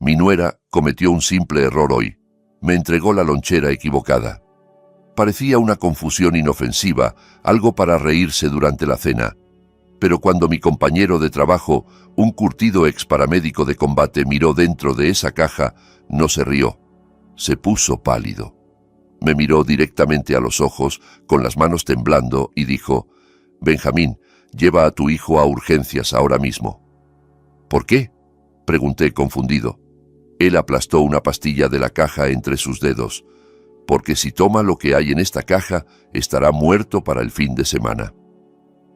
Mi nuera cometió un simple error hoy. Me entregó la lonchera equivocada. Parecía una confusión inofensiva, algo para reírse durante la cena. Pero cuando mi compañero de trabajo, un curtido exparamédico de combate, miró dentro de esa caja, no se rió. Se puso pálido. Me miró directamente a los ojos, con las manos temblando, y dijo: «Benjamín, lleva a tu hijo a urgencias ahora mismo». «¿Por qué?», pregunté confundido. Él aplastó una pastilla de la caja entre sus dedos. «Porque si toma lo que hay en esta caja, estará muerto para el fin de semana».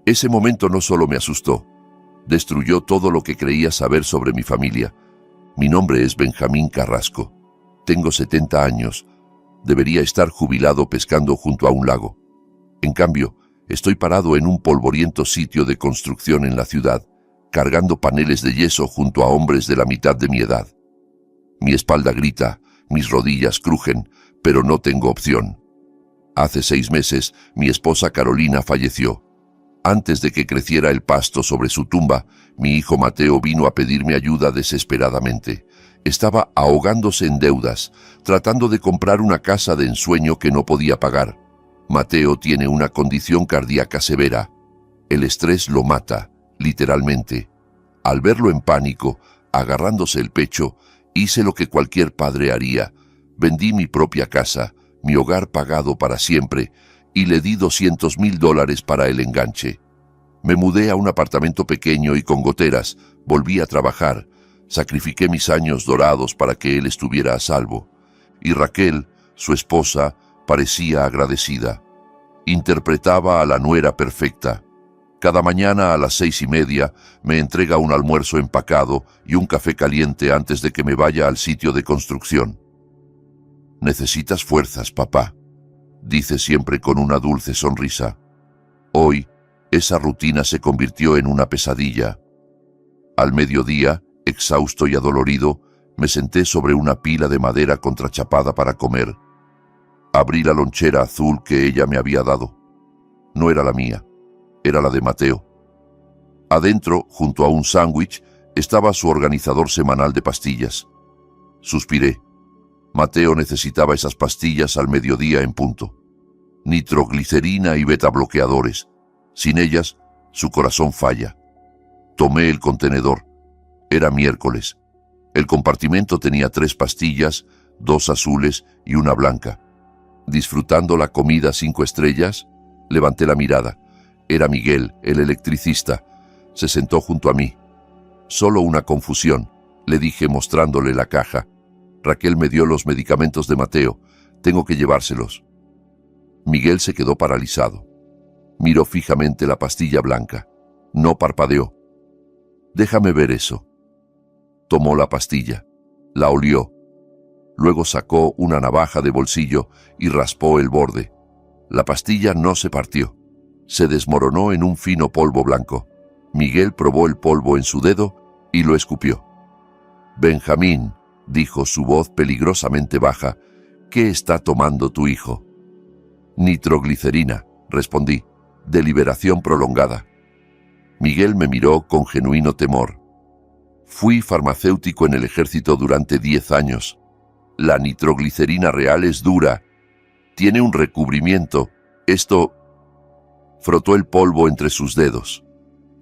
Ese momento no solo me asustó, destruyó todo lo que creía saber sobre mi familia. Mi nombre es Benjamín Carrasco. Tengo 70 años. Debería estar jubilado pescando junto a un lago. En cambio, estoy parado en un polvoriento sitio de construcción en la ciudad, cargando paneles de yeso junto a hombres de la mitad de mi edad. Mi espalda grita, mis rodillas crujen, pero no tengo opción. Hace 6 meses, mi esposa Carolina falleció. Antes de que creciera el pasto sobre su tumba, mi hijo Mateo vino a pedirme ayuda desesperadamente. Estaba ahogándose en deudas, tratando de comprar una casa de ensueño que no podía pagar. Mateo tiene una condición cardíaca severa. El estrés lo mata, literalmente. Al verlo en pánico, agarrándose el pecho, hice lo que cualquier padre haría. Vendí mi propia casa, mi hogar pagado para siempre, y le di $200,000 para el enganche. Me mudé a un apartamento pequeño y con goteras, volví a trabajar, sacrifiqué mis años dorados para que él estuviera a salvo. Y Raquel, su esposa, parecía agradecida. Interpretaba a la nuera perfecta. Cada mañana a las 6:30 me entrega un almuerzo empacado y un café caliente antes de que me vaya al sitio de construcción. «Necesitas fuerzas, papá», dice siempre con una dulce sonrisa. Hoy, esa rutina se convirtió en una pesadilla. Al mediodía, exhausto y adolorido, me senté sobre una pila de madera contrachapada para comer. Abrí la lonchera azul que ella me había dado. No era la mía, era la de Mateo. Adentro, junto a un sándwich, estaba su organizador semanal de pastillas. Suspiré. Mateo necesitaba esas pastillas al mediodía en punto. Nitroglicerina y betabloqueadores. Sin ellas, su corazón falla. Tomé el contenedor. Era miércoles. El compartimento tenía 3 pastillas, 2 azules y una blanca. Disfrutando la comida 5 estrellas, levanté la mirada. Era Miguel, el electricista. Se sentó junto a mí. «Solo una confusión», le dije mostrándole la caja. «Raquel me dio los medicamentos de Mateo. Tengo que llevárselos». Miguel se quedó paralizado. Miró fijamente la pastilla blanca. No parpadeó. «Déjame ver eso». Tomó la pastilla. La olió. Luego sacó una navaja de bolsillo y raspó el borde. La pastilla no se partió. Se desmoronó en un fino polvo blanco. Miguel probó el polvo en su dedo y lo escupió. «Benjamín», dijo su voz peligrosamente baja, «¿qué está tomando tu hijo?» «Nitroglicerina», respondí, «de liberación prolongada». Miguel me miró con genuino temor. «Fui farmacéutico en el ejército durante 10 años. La nitroglicerina real es dura. Tiene un recubrimiento. Esto...» Frotó el polvo entre sus dedos.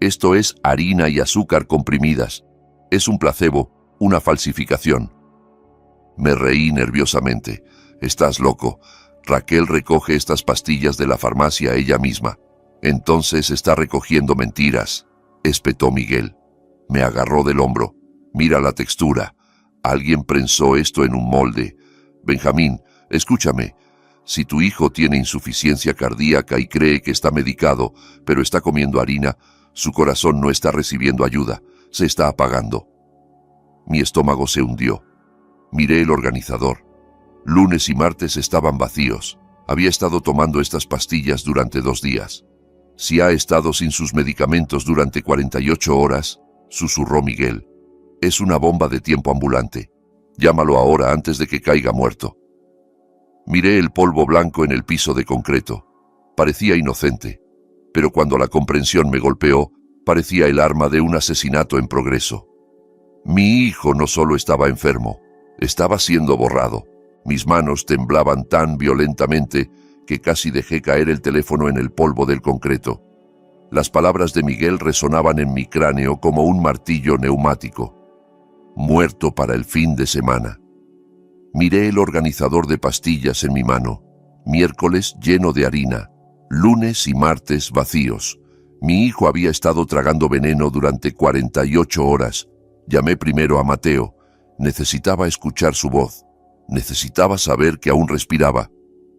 «Esto es harina y azúcar comprimidas. Es un placebo, una falsificación». Me reí nerviosamente. «Estás loco. Raquel recoge estas pastillas de la farmacia ella misma. Entonces está recogiendo mentiras», espetó Miguel. Me agarró del hombro. «Mira la textura. Alguien prensó esto en un molde. Benjamín, escúchame. Si tu hijo tiene insuficiencia cardíaca y cree que está medicado, pero está comiendo harina, su corazón no está recibiendo ayuda. Se está apagando». Mi estómago se hundió. Miré el organizador. Lunes y martes estaban vacíos. Había estado tomando estas pastillas durante 2 días. «Si ha estado sin sus medicamentos durante 48 horas», susurró Miguel, «es una bomba de tiempo ambulante. Llámalo ahora antes de que caiga muerto». Miré el polvo blanco en el piso de concreto. Parecía inocente, pero cuando la comprensión me golpeó, parecía el arma de un asesinato en progreso. Mi hijo no solo estaba enfermo, estaba siendo borrado. Mis manos temblaban tan violentamente que casi dejé caer el teléfono en el polvo del concreto. Las palabras de Miguel resonaban en mi cráneo como un martillo neumático. Muerto para el fin de semana. Miré el organizador de pastillas en mi mano. Miércoles lleno de harina. Lunes y martes vacíos. Mi hijo había estado tragando veneno durante 48 horas. Llamé primero a Mateo. Necesitaba escuchar su voz. Necesitaba saber que aún respiraba.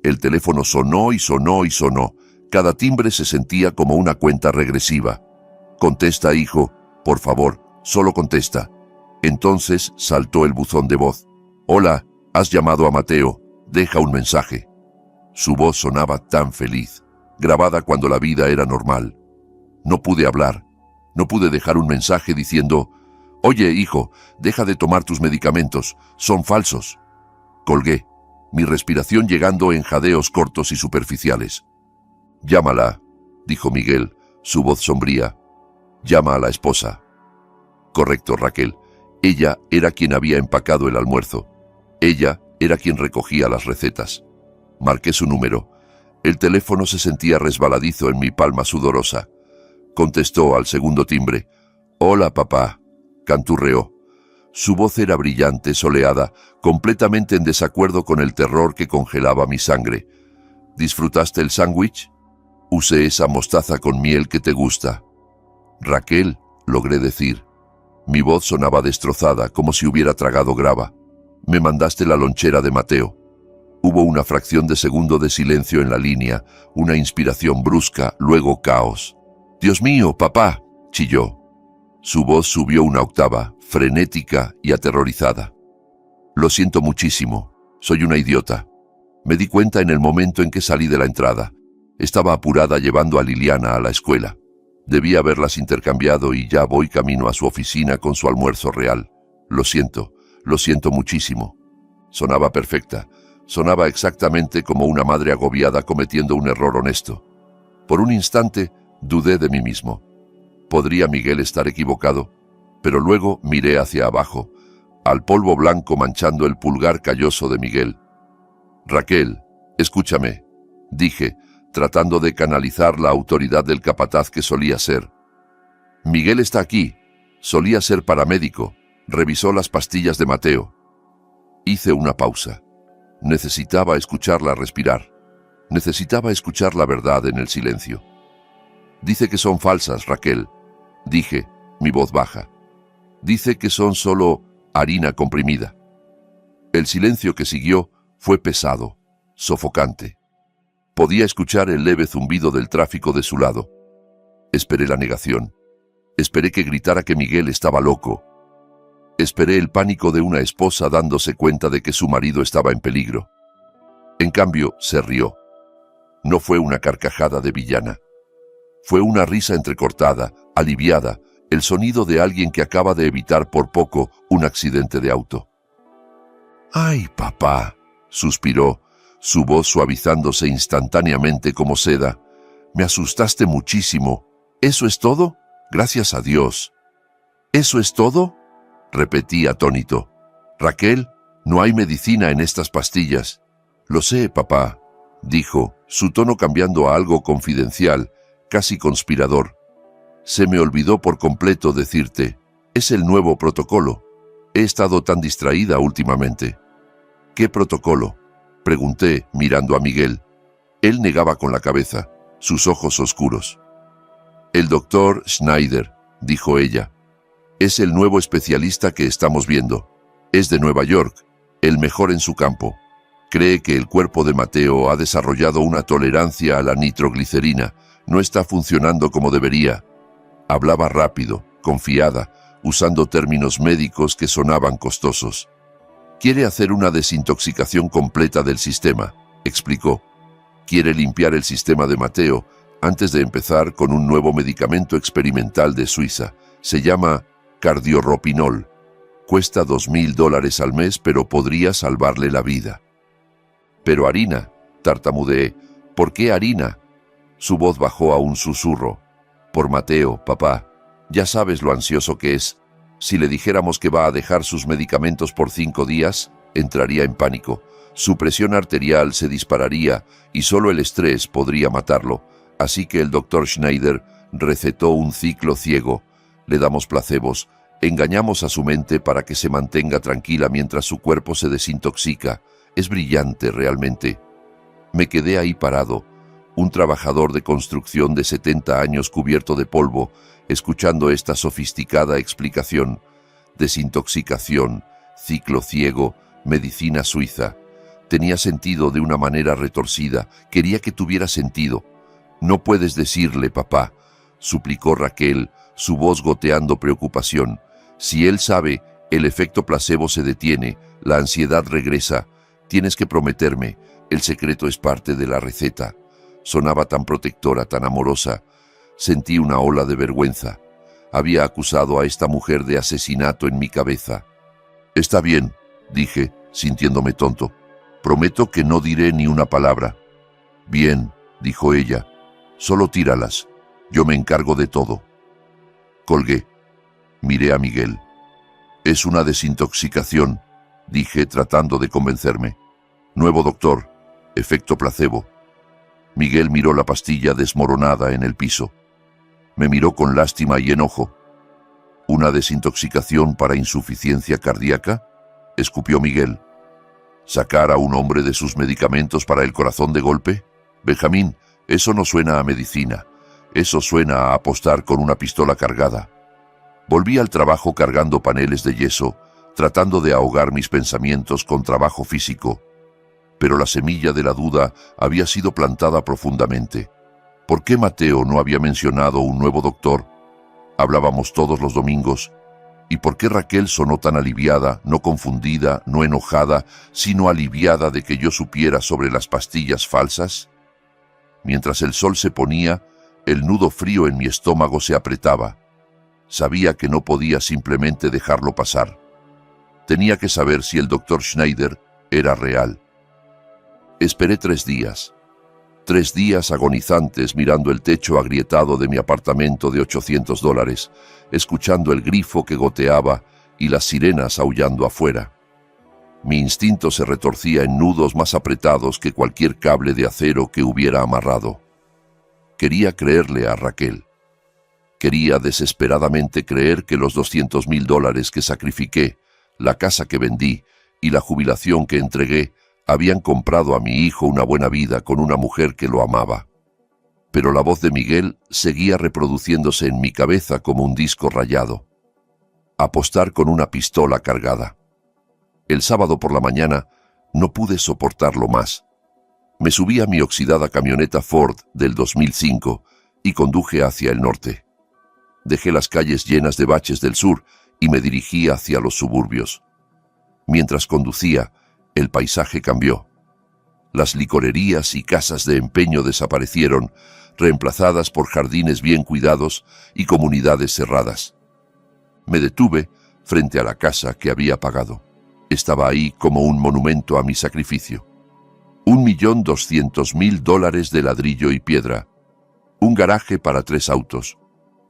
El teléfono sonó y sonó y sonó. Cada timbre se sentía como una cuenta regresiva. Contesta, hijo, por favor, solo contesta. Entonces saltó el buzón de voz. Hola, has llamado a Mateo, deja un mensaje. Su voz sonaba tan feliz, grabada cuando la vida era normal. No pude hablar, no pude dejar un mensaje diciendo, oye, hijo, deja de tomar tus medicamentos, son falsos. Colgué, mi respiración llegando en jadeos cortos y superficiales. Llámala, dijo Miguel, su voz sombría. Llama a la esposa. Correcto, Raquel. Ella era quien había empacado el almuerzo. Ella era quien recogía las recetas. Marqué su número. El teléfono se sentía resbaladizo en mi palma sudorosa. Contestó al segundo timbre. Hola, papá, canturreó. Su voz era brillante, soleada, completamente en desacuerdo con el terror que congelaba mi sangre. ¿Disfrutaste el sándwich? Usé esa mostaza con miel que te gusta. Raquel, logré decir. Mi voz sonaba destrozada, como si hubiera tragado grava. Me mandaste la lonchera de Mateo. Hubo una fracción de segundo de silencio en la línea, una inspiración brusca, luego caos. «Dios mío, papá», chilló. Su voz subió una octava, frenética y aterrorizada. «Lo siento muchísimo. Soy una idiota. Me di cuenta en el momento en que salí de la entrada. Estaba apurada llevando a Liliana a la escuela. Debí haberlas intercambiado y ya voy camino a su oficina con su almuerzo real. Lo siento muchísimo». Sonaba perfecta. Sonaba exactamente como una madre agobiada cometiendo un error honesto. Por un instante, dudé de mí mismo. ¿Podría Miguel estar equivocado? Pero luego miré hacia abajo, al polvo blanco manchando el pulgar calloso de Miguel. «Raquel, escúchame», dije, tratando de canalizar la autoridad del capataz que solía ser. «Miguel está aquí. Solía ser paramédico. Revisó las pastillas de Mateo». Hice una pausa. Necesitaba escucharla respirar. Necesitaba escuchar la verdad en el silencio. «Dice que son falsas, Raquel», dije, mi voz baja. «Dice que son solo harina comprimida». El silencio que siguió fue pesado, sofocante. Podía escuchar el leve zumbido del tráfico de su lado. Esperé la negación. Esperé que gritara que Miguel estaba loco. Esperé el pánico de una esposa dándose cuenta de que su marido estaba en peligro. En cambio, se rió. No fue una carcajada de villana. Fue una risa entrecortada, aliviada, el sonido de alguien que acaba de evitar por poco un accidente de auto. «Ay, papá», suspiró, su voz suavizándose instantáneamente como seda. «Me asustaste muchísimo. ¿Eso es todo? Gracias a Dios». «¿Eso es todo?», repetí atónito. «Raquel, no hay medicina en estas pastillas». «Lo sé, papá», dijo, su tono cambiando a algo confidencial, casi conspirador. «Se me olvidó por completo decirte. Es el nuevo protocolo. He estado tan distraída últimamente». «¿Qué protocolo?», pregunté, mirando a Miguel. Él negaba con la cabeza, sus ojos oscuros. «El doctor Schneider», dijo ella. «Es el nuevo especialista que estamos viendo. Es de Nueva York, el mejor en su campo. Cree que el cuerpo de Mateo ha desarrollado una tolerancia a la nitroglicerina. No está funcionando como debería». Hablaba rápido, confiada, usando términos médicos que sonaban costosos. «Quiere hacer una desintoxicación completa del sistema», explicó. «Quiere limpiar el sistema de Mateo antes de empezar con un nuevo medicamento experimental de Suiza. Se llama Cardioropinol. Cuesta $2,000 al mes, pero podría salvarle la vida». «Pero harina», tartamudeé. «¿Por qué harina?». Su voz bajó a un susurro. «Por Mateo, papá. Ya sabes lo ansioso que es. Si le dijéramos que va a dejar sus medicamentos por 5 días, entraría en pánico. Su presión arterial se dispararía y solo el estrés podría matarlo. Así que el doctor Schneider recetó un ciclo ciego. Le damos placebos, engañamos a su mente para que se mantenga tranquila mientras su cuerpo se desintoxica. Es brillante realmente. Me quedé ahí parado, un trabajador de construcción de 70 años cubierto de polvo, escuchando esta sofisticada explicación. Desintoxicación, ciclo ciego, medicina suiza. Tenía sentido de una manera retorcida. Quería que tuviera sentido. «No puedes decirle, papá», suplicó Raquel, su voz goteando preocupación. «Si él sabe, el efecto placebo se detiene, la ansiedad regresa. Tienes que prometerme, el secreto es parte de la receta». Sonaba tan protectora, tan amorosa. Sentí una ola de vergüenza. Había acusado a esta mujer de asesinato en mi cabeza. «Está bien», dije, sintiéndome tonto. «Prometo que no diré ni una palabra». «Bien», dijo ella. «Solo tíralas. Yo me encargo de todo». Colgué. Miré a Miguel. «Es una desintoxicación», dije, tratando de convencerme. «Nuevo doctor. Efecto placebo». Miguel miró la pastilla desmoronada en el piso. Me miró con lástima y enojo. «¿Una desintoxicación para insuficiencia cardíaca?», escupió Miguel. «¿Sacar a un hombre de sus medicamentos para el corazón de golpe? Benjamín, eso no suena a medicina. Eso suena a apostar con una pistola cargada». Volví al trabajo cargando paneles de yeso, tratando de ahogar mis pensamientos con trabajo físico. Pero la semilla de la duda había sido plantada profundamente. ¿Por qué Mateo no había mencionado un nuevo doctor? Hablábamos todos los domingos. ¿Y por qué Raquel sonó tan aliviada, no confundida, no enojada, sino aliviada de que yo supiera sobre las pastillas falsas? Mientras el sol se ponía, el nudo frío en mi estómago se apretaba. Sabía que no podía simplemente dejarlo pasar. Tenía que saber si el doctor Schneider era real. Esperé 3 días. 3 días agonizantes mirando el techo agrietado de mi apartamento de $800, escuchando el grifo que goteaba y las sirenas aullando afuera. Mi instinto se retorcía en nudos más apretados que cualquier cable de acero que hubiera amarrado. Quería creerle a Raquel. Quería desesperadamente creer que los $200,000 que sacrifiqué, la casa que vendí y la jubilación que entregué habían comprado a mi hijo una buena vida con una mujer que lo amaba. Pero la voz de Miguel seguía reproduciéndose en mi cabeza como un disco rayado. Apostar con una pistola cargada. El sábado por la mañana no pude soportarlo más. Me subí a mi oxidada camioneta Ford del 2005 y conduje hacia el norte. Dejé las calles llenas de baches del sur y me dirigí hacia los suburbios. Mientras conducía, el paisaje cambió. Las licorerías y casas de empeño desaparecieron, reemplazadas por jardines bien cuidados y comunidades cerradas. Me detuve frente a la casa que había pagado. Estaba ahí como un monumento a mi sacrificio. $1.200.000 de ladrillo y piedra. Un garaje para 3 autos.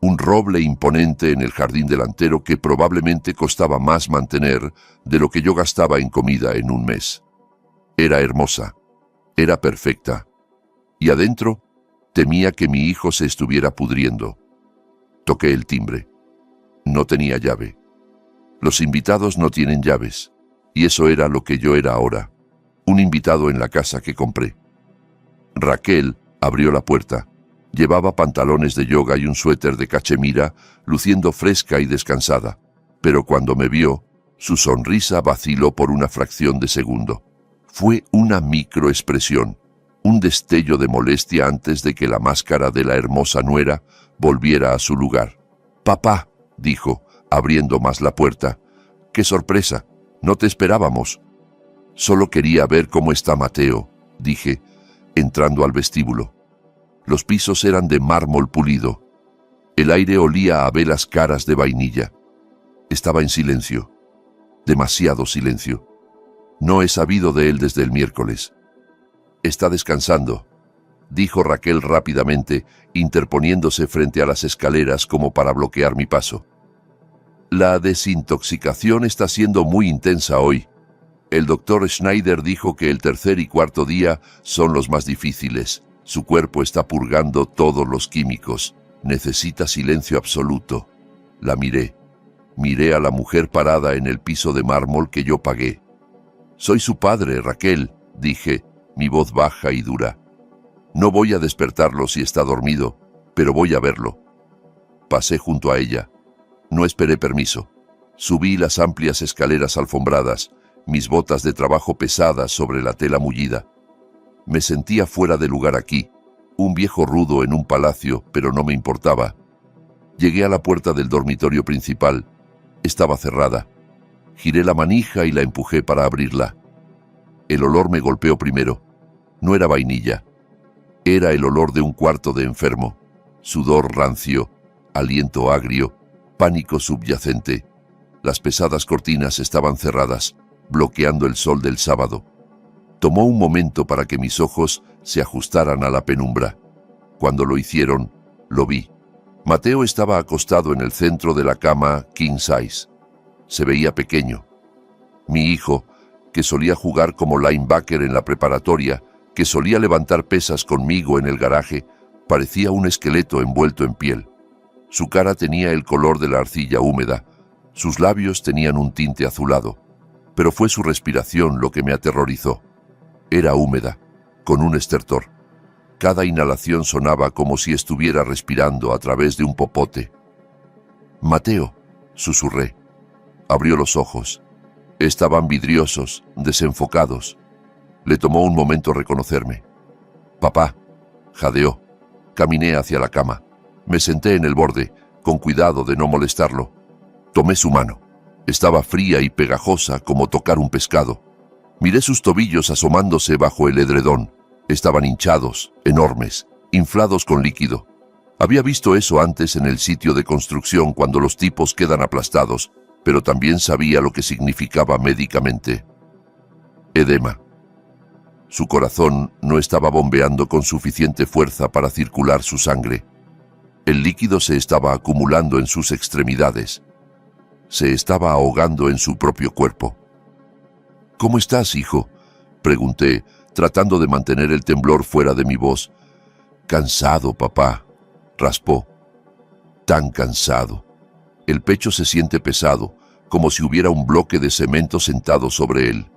Un roble imponente en el jardín delantero que probablemente costaba más mantener de lo que yo gastaba en comida en un mes. Era hermosa, era perfecta, y adentro temía que mi hijo se estuviera pudriendo. Toqué el timbre. No tenía llave. Los invitados no tienen llaves, y eso era lo que yo era ahora, un invitado en la casa que compré. Raquel abrió la puerta. Llevaba pantalones de yoga y un suéter de cachemira, luciendo fresca y descansada. Pero cuando me vio, su sonrisa vaciló por una fracción de segundo. Fue una microexpresión, un destello de molestia antes de que la máscara de la hermosa nuera volviera a su lugar. «Papá», dijo, abriendo más la puerta. «¡Qué sorpresa! No te esperábamos». «Solo quería ver cómo está Mateo», dije, entrando al vestíbulo. Los pisos eran de mármol pulido. El aire olía a velas caras de vainilla. Estaba en silencio. Demasiado silencio. No he sabido de él desde el miércoles. «Está descansando», dijo Raquel rápidamente, interponiéndose frente a las escaleras como para bloquear mi paso. La desintoxicación está siendo muy intensa hoy. El doctor Schneider dijo que el tercer y cuarto día son los más difíciles. Su cuerpo está purgando todos los químicos. Necesita silencio absoluto. La miré. Miré a la mujer parada en el piso de mármol que yo pagué. «Soy su padre, Raquel», dije, mi voz baja y dura. «No voy a despertarlo si está dormido, pero voy a verlo». Pasé junto a ella. No esperé permiso. Subí las amplias escaleras alfombradas, mis botas de trabajo pesadas sobre la tela mullida. Me sentía fuera de lugar aquí, un viejo rudo en un palacio, pero no me importaba. Llegué a la puerta del dormitorio principal. Estaba cerrada. Giré la manija y la empujé para abrirla. El olor me golpeó primero. No era vainilla. Era el olor de un cuarto de enfermo. Sudor rancio, aliento agrio, pánico subyacente. Las pesadas cortinas estaban cerradas, bloqueando el sol del sábado. Tomó un momento para que mis ojos se ajustaran a la penumbra. Cuando lo hicieron, lo vi. Mateo estaba acostado en el centro de la cama king size. Se veía pequeño. Mi hijo, que solía jugar como linebacker en la preparatoria, que solía levantar pesas conmigo en el garaje, parecía un esqueleto envuelto en piel. Su cara tenía el color de la arcilla húmeda, sus labios tenían un tinte azulado, pero fue su respiración lo que me aterrorizó. Era húmeda, con un estertor. Cada inhalación sonaba como si estuviera respirando a través de un popote. «Mateo», susurré. Abrió los ojos. Estaban vidriosos, desenfocados. Le tomó un momento reconocerme. «Papá», jadeó. Caminé hacia la cama. Me senté en el borde, con cuidado de no molestarlo. Tomé su mano. Estaba fría y pegajosa como tocar un pescado. Miré sus tobillos asomándose bajo el edredón. Estaban hinchados, enormes, inflados con líquido. Había visto eso antes en el sitio de construcción cuando los tipos quedan aplastados, pero también sabía lo que significaba médicamente. Edema. Su corazón no estaba bombeando con suficiente fuerza para circular su sangre. El líquido se estaba acumulando en sus extremidades. Se estaba ahogando en su propio cuerpo. «¿Cómo estás, hijo?», pregunté, tratando de mantener el temblor fuera de mi voz. «Cansado, papá», raspó. «Tan cansado. El pecho se siente pesado, como si hubiera un bloque de cemento sentado sobre él».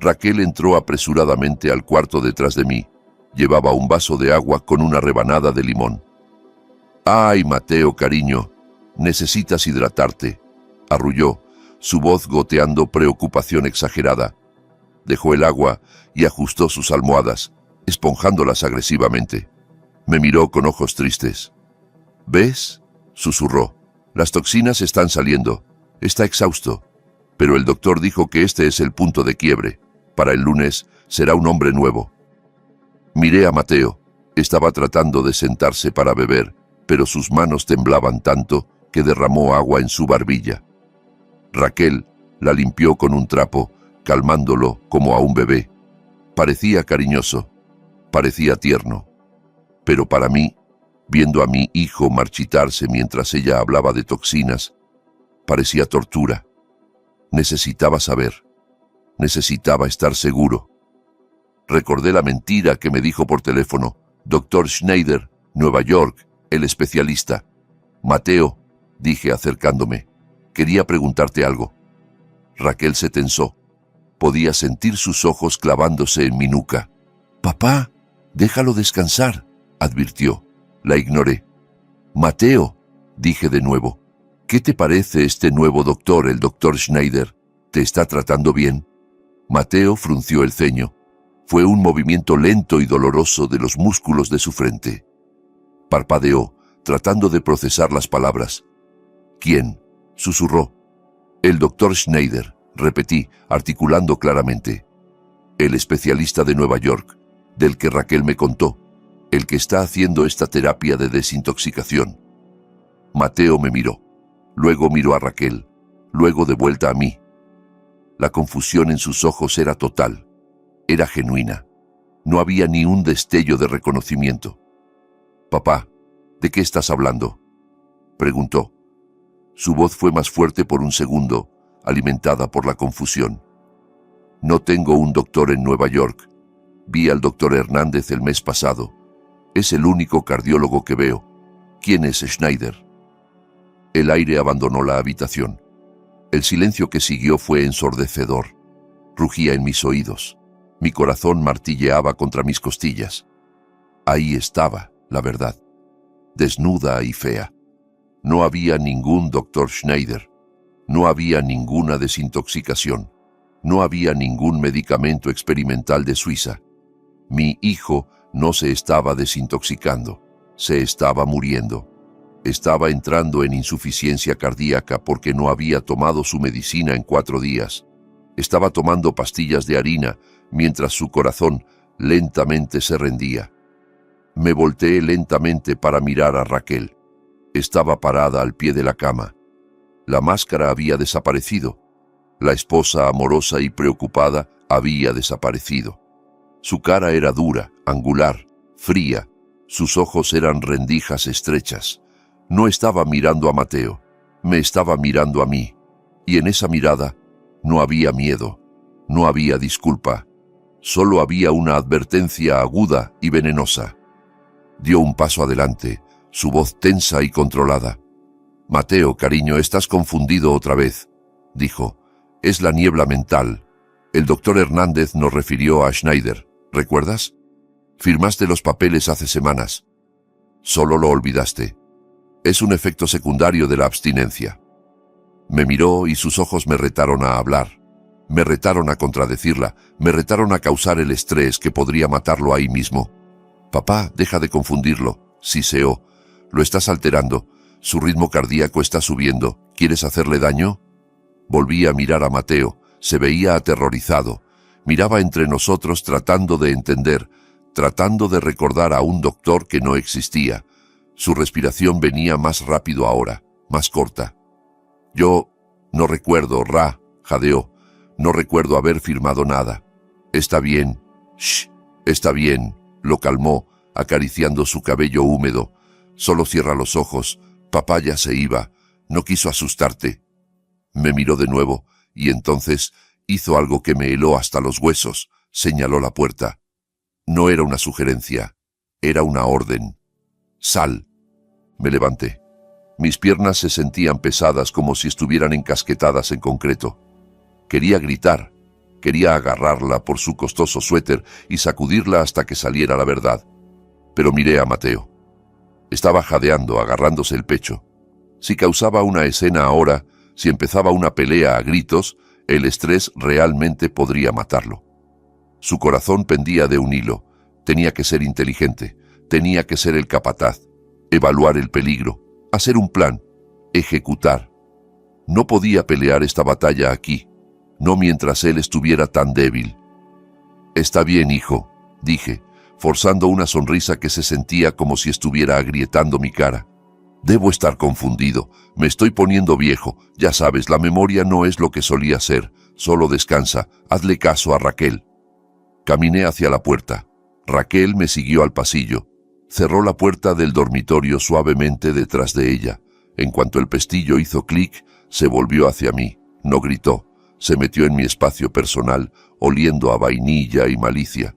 Raquel entró apresuradamente al cuarto detrás de mí. Llevaba un vaso de agua con una rebanada de limón. «Ay, Mateo, cariño, necesitas hidratarte», arrulló, su voz goteando preocupación exagerada. Dejó el agua y ajustó sus almohadas, esponjándolas agresivamente. Me miró con ojos tristes. «¿Ves?», susurró. «Las toxinas están saliendo. Está exhausto. Pero el doctor dijo que este es el punto de quiebre. Para el lunes será un hombre nuevo». Miré a Mateo. Estaba tratando de sentarse para beber, pero sus manos temblaban tanto que derramó agua en su barbilla. Raquel la limpió con un trapo, calmándolo como a un bebé. Parecía cariñoso, parecía tierno. Pero para mí, viendo a mi hijo marchitarse mientras ella hablaba de toxinas, parecía tortura. Necesitaba saber, necesitaba estar seguro. Recordé la mentira que me dijo por teléfono, Dr. Schneider, Nueva York, el especialista. «Mateo», dije acercándome, «quería preguntarte algo». Raquel se tensó. Podía sentir sus ojos clavándose en mi nuca. «Papá, déjalo descansar», advirtió. La ignoré. «Mateo», dije de nuevo, «¿qué te parece este nuevo doctor, el doctor Schneider? ¿Te está tratando bien?» Mateo frunció el ceño. Fue un movimiento lento y doloroso de los músculos de su frente. Parpadeó, tratando de procesar las palabras. «¿Quién?», susurró. «El doctor Schneider», repetí, articulando claramente. «El especialista de Nueva York, del que Raquel me contó, el que está haciendo esta terapia de desintoxicación». Mateo me miró, luego miró a Raquel, luego de vuelta a mí. La confusión en sus ojos era total, era genuina. No había ni un destello de reconocimiento. «Papá, ¿de qué estás hablando?», preguntó. Su voz fue más fuerte por un segundo, alimentada por la confusión. No tengo un doctor en Nueva York. Vi al doctor Hernández el mes pasado. Es el único cardiólogo que veo. ¿Quién es Schneider? El aire abandonó la habitación. El silencio que siguió fue ensordecedor. Rugía en mis oídos. Mi corazón martilleaba contra mis costillas. Ahí estaba, la verdad. Desnuda y fea. No había ningún doctor Schneider. No había ninguna desintoxicación. No había ningún medicamento experimental de Suiza. Mi hijo no se estaba desintoxicando. Se estaba muriendo. Estaba entrando en insuficiencia cardíaca porque no había tomado su medicina en 4 días. Estaba tomando pastillas de harina mientras su corazón lentamente se rendía. Me volteé lentamente para mirar a Raquel. Estaba parada al pie de la cama. La máscara había desaparecido. La esposa amorosa y preocupada había desaparecido. Su cara era dura, angular, fría. Sus ojos eran rendijas estrechas. No estaba mirando a Mateo, me estaba mirando a mí. Y en esa mirada no había miedo, no había disculpa. Solo había una advertencia aguda y venenosa. Dio un paso adelante, su voz tensa y controlada. «Mateo, cariño, estás confundido otra vez», dijo. «Es la niebla mental. El doctor Hernández nos refirió a Schneider, ¿recuerdas? Firmaste los papeles hace semanas. Solo lo olvidaste. Es un efecto secundario de la abstinencia». Me miró y sus ojos me retaron a hablar. Me retaron a contradecirla, me retaron a causar el estrés que podría matarlo ahí mismo. «Papá, deja de confundirlo», siseó. «Lo estás alterando. Su ritmo cardíaco está subiendo. ¿Quieres hacerle daño?» Volví a mirar a Mateo. Se veía aterrorizado. Miraba entre nosotros tratando de entender, tratando de recordar a un doctor que no existía. Su respiración venía más rápido ahora, más corta. «Yo no recuerdo», jadeó. «No recuerdo haber firmado nada». «Está bien». «Shh, está bien», lo calmó, acariciando su cabello húmedo. «Solo cierra los ojos. Papá ya se iba. No quiso asustarte». Me miró de nuevo, y entonces hizo algo que me heló hasta los huesos. Señaló la puerta. No era una sugerencia, era una orden. «Sal». Me levanté. Mis piernas se sentían pesadas como si estuvieran encasquetadas en concreto. Quería gritar, quería agarrarla por su costoso suéter y sacudirla hasta que saliera la verdad. Pero miré a Mateo. Estaba jadeando, agarrándose el pecho. Si causaba una escena ahora, si empezaba una pelea a gritos, el estrés realmente podría matarlo. Su corazón pendía de un hilo. Tenía que ser inteligente, tenía que ser el capataz, evaluar el peligro, hacer un plan, ejecutar. No podía pelear esta batalla aquí, no mientras él estuviera tan débil. «Está bien, hijo», dije, forzando una sonrisa que se sentía como si estuviera agrietando mi cara. «Debo estar confundido, me estoy poniendo viejo, ya sabes, la memoria no es lo que solía ser, solo descansa, hazle caso a Raquel». Caminé hacia la puerta. Raquel me siguió al pasillo. Cerró la puerta del dormitorio suavemente detrás de ella. En cuanto el pestillo hizo clic, se volvió hacia mí. No gritó. Se metió en mi espacio personal, oliendo a vainilla y malicia.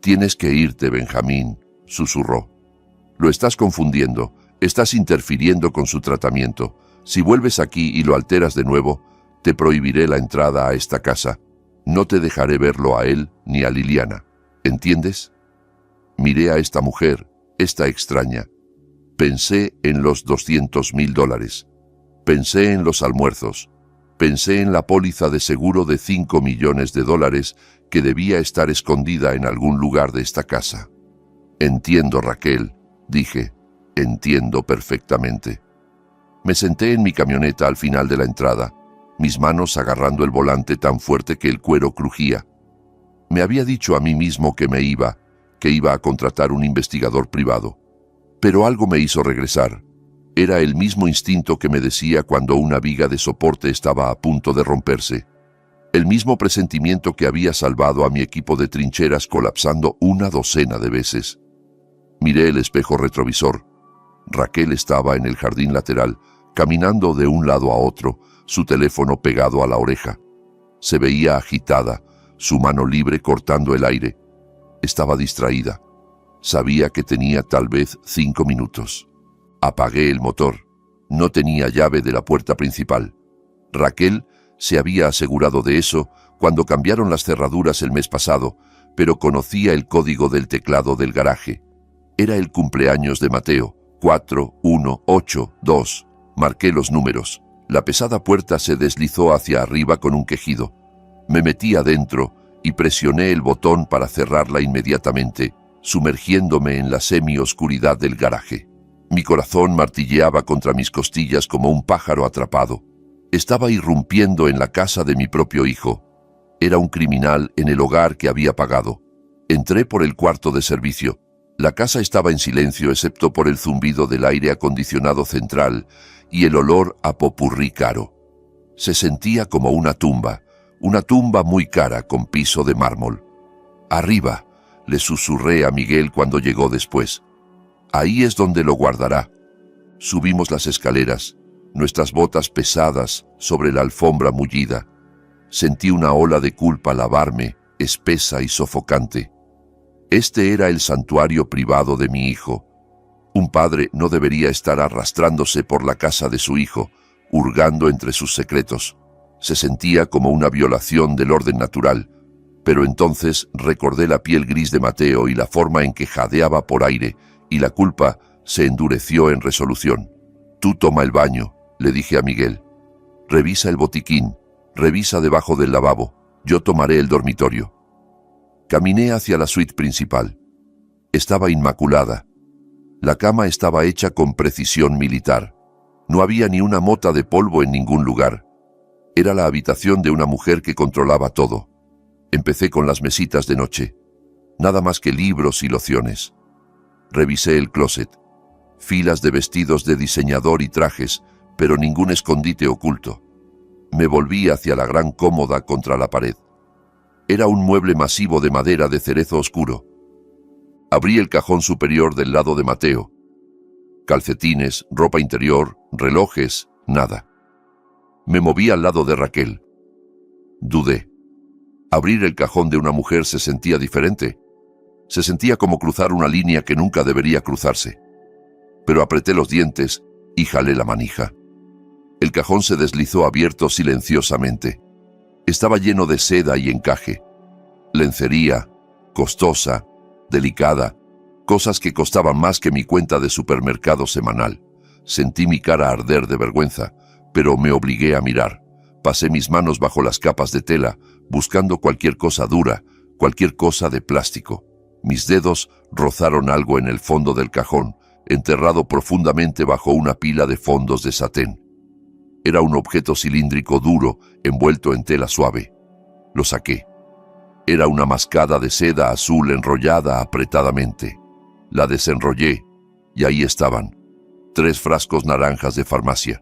«Tienes que irte, Benjamín», susurró. «Lo estás confundiendo. Estás interfiriendo con su tratamiento. Si vuelves aquí y lo alteras de nuevo, te prohibiré la entrada a esta casa. No te dejaré verlo a él ni a Liliana. ¿Entiendes?» Miré a esta mujer, esta extraña. Pensé en los $200,000. Pensé en los almuerzos. Pensé en la póliza de seguro de $5 millones que debía estar escondida en algún lugar de esta casa. «Entiendo, Raquel», dije. «Entiendo perfectamente». Me senté en mi camioneta al final de la entrada, mis manos agarrando el volante tan fuerte que el cuero crujía. Me había dicho a mí mismo que iba a contratar un investigador privado. Pero algo me hizo regresar. Era el mismo instinto que me decía cuando una viga de soporte estaba a punto de romperse. El mismo presentimiento que había salvado a mi equipo de trincheras colapsando una docena de veces. Miré el espejo retrovisor. Raquel estaba en el jardín lateral, caminando de un lado a otro, su teléfono pegado a la oreja. Se veía agitada, su mano libre cortando el aire. Estaba distraída. Sabía que tenía tal vez 5 minutos. Apagué el motor. No tenía llave de la puerta principal. Raquel se había asegurado de eso cuando cambiaron las cerraduras el mes pasado, pero conocía el código del teclado del garaje. Era el cumpleaños de Mateo, 4182. Marqué los números. La pesada puerta se deslizó hacia arriba con un quejido. Me metí adentro y presioné el botón para cerrarla inmediatamente, sumergiéndome en la semi-oscuridad del garaje. Mi corazón martilleaba contra mis costillas como un pájaro atrapado. Estaba irrumpiendo en la casa de mi propio hijo. Era un criminal en el hogar que había pagado. Entré por el cuarto de servicio. La casa estaba en silencio excepto por el zumbido del aire acondicionado central y el olor a popurrí caro. Se sentía como una tumba muy cara con piso de mármol. «Arriba», le susurré a Miguel cuando llegó después. «Ahí es donde lo guardará». Subimos las escaleras, nuestras botas pesadas sobre la alfombra mullida. Sentí una ola de culpa lavarme, espesa y sofocante. Este era el santuario privado de mi hijo. Un padre no debería estar arrastrándose por la casa de su hijo, hurgando entre sus secretos. Se sentía como una violación del orden natural, pero entonces recordé la piel gris de Mateo y la forma en que jadeaba por aire, y la culpa se endureció en resolución. «Tú toma el baño», le dije a Miguel. «Revisa el botiquín, revisa debajo del lavabo, yo tomaré el dormitorio». Caminé hacia la suite principal. Estaba inmaculada. La cama estaba hecha con precisión militar. No había ni una mota de polvo en ningún lugar. Era la habitación de una mujer que controlaba todo. Empecé con las mesitas de noche. Nada más que libros y lociones. Revisé el closet. Filas de vestidos de diseñador y trajes, pero ningún escondite oculto. Me volví hacia la gran cómoda contra la pared. Era un mueble masivo de madera de cerezo oscuro. Abrí el cajón superior del lado de Mateo. Calcetines, ropa interior, relojes, nada. Me moví al lado de Raquel. Dudé. Abrir el cajón de una mujer se sentía diferente. Se sentía como cruzar una línea que nunca debería cruzarse. Pero apreté los dientes y jalé la manija. El cajón se deslizó abierto silenciosamente. Estaba lleno de seda y encaje. Lencería, costosa, delicada, cosas que costaban más que mi cuenta de supermercado semanal. Sentí mi cara arder de vergüenza, pero me obligué a mirar. Pasé mis manos bajo las capas de tela, buscando cualquier cosa dura, cualquier cosa de plástico. Mis dedos rozaron algo en el fondo del cajón, enterrado profundamente bajo una pila de fondos de satén. Era un objeto cilíndrico duro, envuelto en tela suave. Lo saqué. Era una mascada de seda azul enrollada apretadamente. La desenrollé, y ahí estaban, 3 frascos naranjas de farmacia.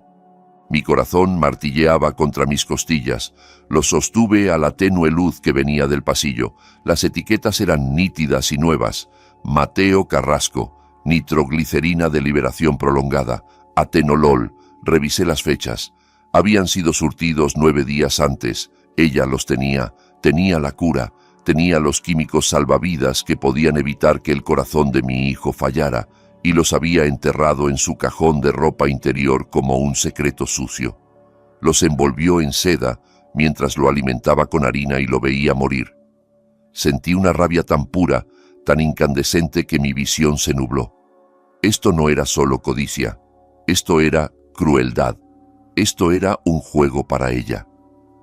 Mi corazón martilleaba contra mis costillas. Los sostuve a la tenue luz que venía del pasillo. Las etiquetas eran nítidas y nuevas. Mateo Carrasco, nitroglicerina de liberación prolongada, atenolol. Revisé las fechas. Habían sido surtidos 9 días antes. Ella los tenía la cura, tenía los químicos salvavidas que podían evitar que el corazón de mi hijo fallara, y los había enterrado en su cajón de ropa interior como un secreto sucio. Los envolvió en seda mientras lo alimentaba con harina y lo veía morir. Sentí una rabia tan pura, tan incandescente que mi visión se nubló. Esto no era solo codicia, esto era crueldad. Esto era un juego para ella.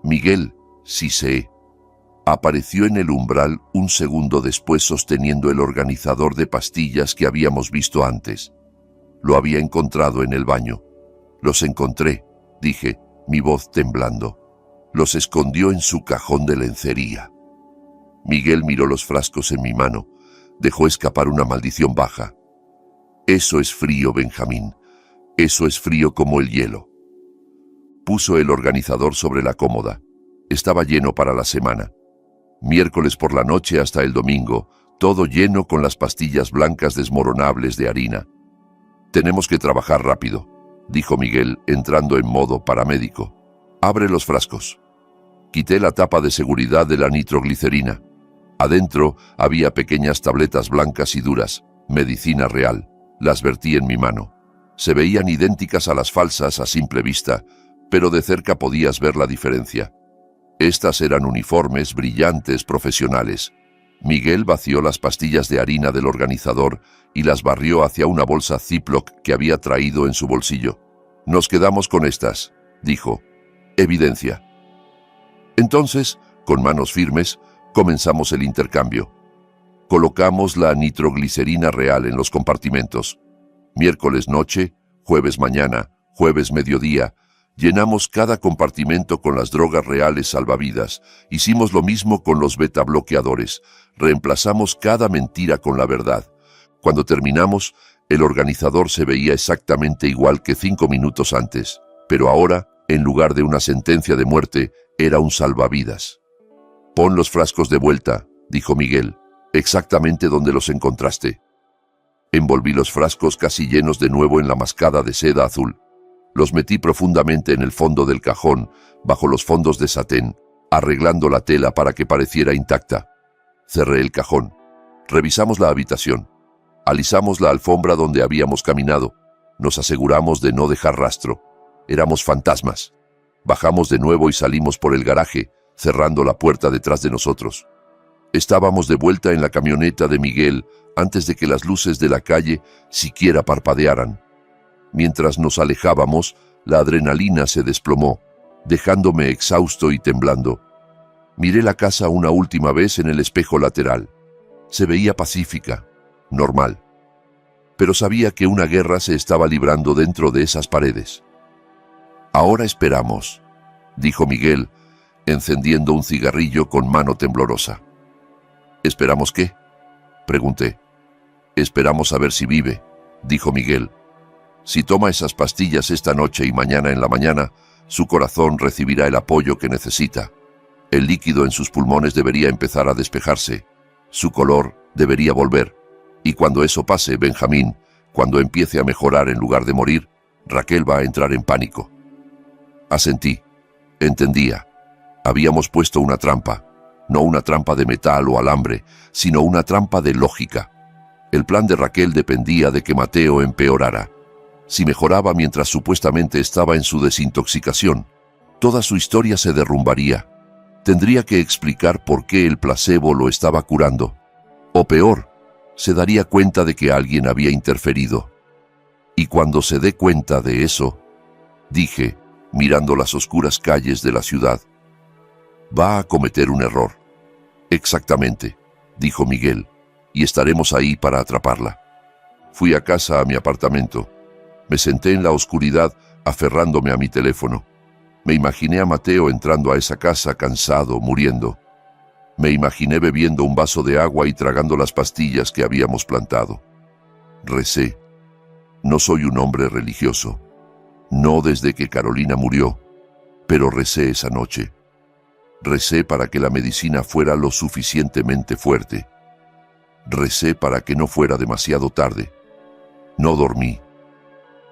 Miguel, sí sé, apareció en el umbral un segundo después sosteniendo el organizador de pastillas que habíamos visto antes. Lo había encontrado en el baño. Los encontré, dije, mi voz temblando. Los escondió en su cajón de lencería. Miguel miró los frascos en mi mano. Dejó escapar una maldición baja. Eso es frío, Benjamín. Eso es frío como el hielo. Puso el organizador sobre la cómoda. Estaba lleno para la semana. Miércoles por la noche hasta el domingo, todo lleno con las pastillas blancas desmoronables de harina. Tenemos que trabajar rápido, dijo Miguel, entrando en modo paramédico. Abre los frascos. Quité la tapa de seguridad de la nitroglicerina. Adentro había pequeñas tabletas blancas y duras, medicina real. Las vertí en mi mano. Se veían idénticas a las falsas a simple vista, pero de cerca podías ver la diferencia. Estas eran uniformes, brillantes, profesionales. Miguel vació las pastillas de harina del organizador y las barrió hacia una bolsa Ziploc que había traído en su bolsillo. Nos quedamos con estas, dijo. Evidencia. Entonces, con manos firmes, comenzamos el intercambio. Colocamos la nitroglicerina real en los compartimentos. Miércoles noche, jueves mañana, jueves mediodía, llenamos cada compartimento con las drogas reales salvavidas. Hicimos lo mismo con los beta bloqueadores. Reemplazamos cada mentira con la verdad. Cuando terminamos, el organizador se veía exactamente igual que 5 minutos antes, pero ahora, en lugar de una sentencia de muerte, era un salvavidas. Pon los frascos de vuelta, dijo Miguel, exactamente donde los encontraste. Envolví los frascos casi llenos de nuevo en la mascada de seda azul. Los metí profundamente en el fondo del cajón, bajo los fondos de satén, arreglando la tela para que pareciera intacta. Cerré el cajón. Revisamos la habitación. Alisamos la alfombra donde habíamos caminado. Nos aseguramos de no dejar rastro. Éramos fantasmas. Bajamos de nuevo y salimos por el garaje, cerrando la puerta detrás de nosotros. Estábamos de vuelta en la camioneta de Miguel antes de que las luces de la calle siquiera parpadearan. Mientras nos alejábamos, la adrenalina se desplomó, dejándome exhausto y temblando. Miré la casa una última vez en el espejo lateral. Se veía pacífica, normal. Pero sabía que una guerra se estaba librando dentro de esas paredes. Ahora esperamos, dijo Miguel, encendiendo un cigarrillo con mano temblorosa. ¿Esperamos qué?, pregunté. Esperamos a ver si vive, dijo Miguel. Si toma esas pastillas esta noche y mañana en la mañana, su corazón recibirá el apoyo que necesita. El líquido en sus pulmones debería empezar a despejarse. Su color debería volver. Y cuando eso pase, Benjamín, cuando empiece a mejorar en lugar de morir, Raquel va a entrar en pánico. Asentí. Entendía. Habíamos puesto una trampa. No una trampa de metal o alambre, sino una trampa de lógica. El plan de Raquel dependía de que Mateo empeorara. Si mejoraba mientras supuestamente estaba en su desintoxicación, toda su historia se derrumbaría. Tendría que explicar por qué el placebo lo estaba curando. O peor, se daría cuenta de que alguien había interferido. Y cuando se dé cuenta de eso, dije, mirando las oscuras calles de la ciudad, va a cometer un error. Exactamente, dijo Miguel, y estaremos ahí para atraparla. Fui a casa, a mi apartamento. Me senté en la oscuridad, aferrándome a mi teléfono. Me imaginé a Mateo entrando a esa casa cansado, muriendo. Me imaginé bebiendo un vaso de agua y tragando las pastillas que habíamos plantado. Recé. No soy un hombre religioso. No desde que Carolina murió, pero recé esa noche. Recé para que la medicina fuera lo suficientemente fuerte. Recé para que no fuera demasiado tarde. No dormí.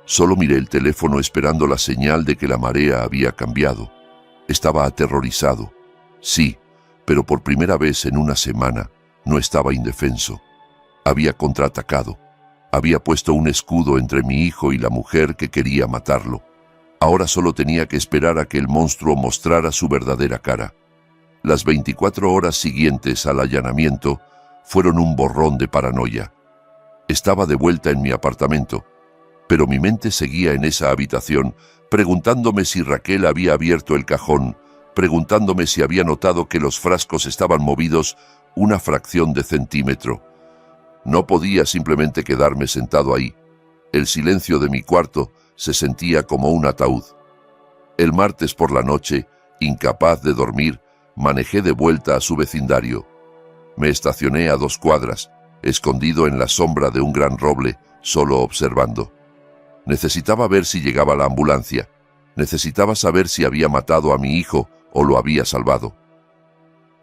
Solo miré el teléfono esperando la señal de que la marea había cambiado. Estaba aterrorizado. Sí, pero por primera vez en una semana no estaba indefenso. Había contraatacado. Había puesto un escudo entre mi hijo y la mujer que quería matarlo. Ahora solo tenía que esperar a que el monstruo mostrara su verdadera cara. Las 24 horas siguientes al allanamiento fueron un borrón de paranoia. Estaba de vuelta en mi apartamento, pero mi mente seguía en esa habitación, preguntándome si Raquel había abierto el cajón, preguntándome si había notado que los frascos estaban movidos una fracción de centímetro. No podía simplemente quedarme sentado ahí. El silencio de mi cuarto se sentía como un ataúd. El martes por la noche, incapaz de dormir, manejé de vuelta a su vecindario. Me estacioné a 2 cuadras, escondido en la sombra de un gran roble, solo observando. Necesitaba ver si llegaba la ambulancia. Necesitaba saber si había matado a mi hijo o lo había salvado.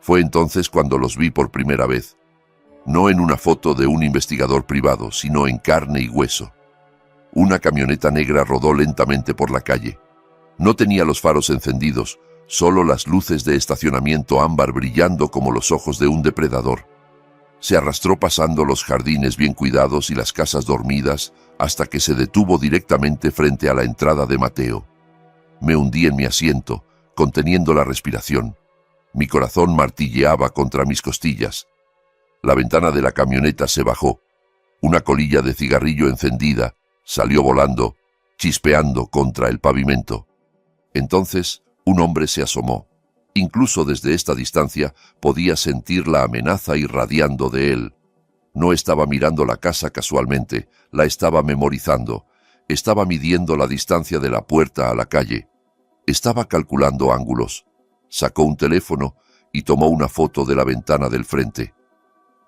Fue entonces cuando los vi por primera vez. No en una foto de un investigador privado, sino en carne y hueso. Una camioneta negra rodó lentamente por la calle. No tenía los faros encendidos, solo las luces de estacionamiento ámbar brillando como los ojos de un depredador. Se arrastró pasando los jardines bien cuidados y las casas dormidas hasta que se detuvo directamente frente a la entrada de Mateo. Me hundí en mi asiento, conteniendo la respiración. Mi corazón martilleaba contra mis costillas. La ventana de la camioneta se bajó. Una colilla de cigarrillo encendida salió volando, chispeando contra el pavimento. Entonces, un hombre se asomó. Incluso desde esta distancia podía sentir la amenaza irradiando de él. No estaba mirando la casa casualmente, la estaba memorizando. Estaba midiendo la distancia de la puerta a la calle. Estaba calculando ángulos. Sacó un teléfono y tomó una foto de la ventana del frente.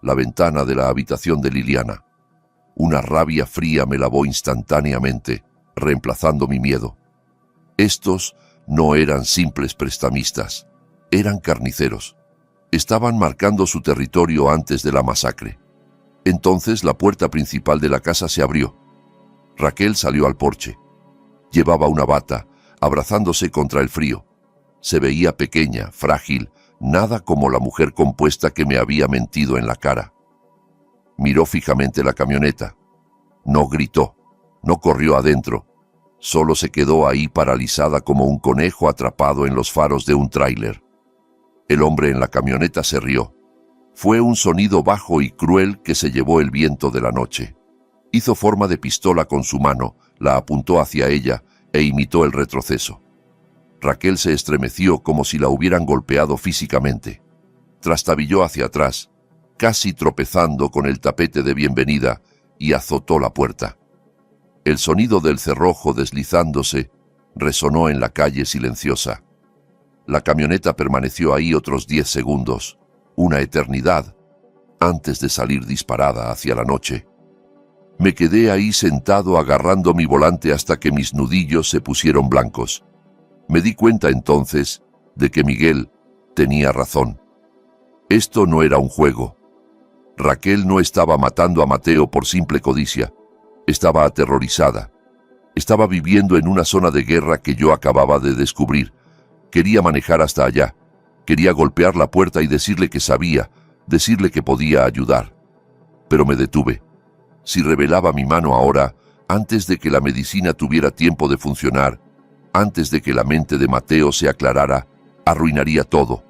La ventana de la habitación de Liliana. Una rabia fría me lavó instantáneamente, reemplazando mi miedo. Estos no eran simples prestamistas, eran carniceros. Estaban marcando su territorio antes de la masacre. Entonces la puerta principal de la casa se abrió. Raquel salió al porche. Llevaba una bata, abrazándose contra el frío. Se veía pequeña, frágil, nada como la mujer compuesta que me había mentido en la cara. Miró fijamente la camioneta. No gritó, no corrió adentro. Solo se quedó ahí paralizada como un conejo atrapado en los faros de un tráiler. El hombre en la camioneta se rió. Fue un sonido bajo y cruel que se llevó el viento de la noche. Hizo forma de pistola con su mano, la apuntó hacia ella e imitó el retroceso. Raquel se estremeció como si la hubieran golpeado físicamente. Trastabilló hacia atrás, casi tropezando con el tapete de bienvenida, y azotó la puerta. El sonido del cerrojo deslizándose resonó en la calle silenciosa. La camioneta permaneció ahí otros 10 segundos, una eternidad, antes de salir disparada hacia la noche. Me quedé ahí sentado agarrando mi volante hasta que mis nudillos se pusieron blancos. Me di cuenta entonces de que Miguel tenía razón. Esto no era un juego. Raquel no estaba matando a Mateo por simple codicia. Estaba aterrorizada. Estaba viviendo en una zona de guerra que yo acababa de descubrir. Quería manejar hasta allá. Quería golpear la puerta y decirle que sabía, decirle que podía ayudar. Pero me detuve. Si revelaba mi mano ahora, antes de que la medicina tuviera tiempo de funcionar, antes de que la mente de Mateo se aclarara, arruinaría todo.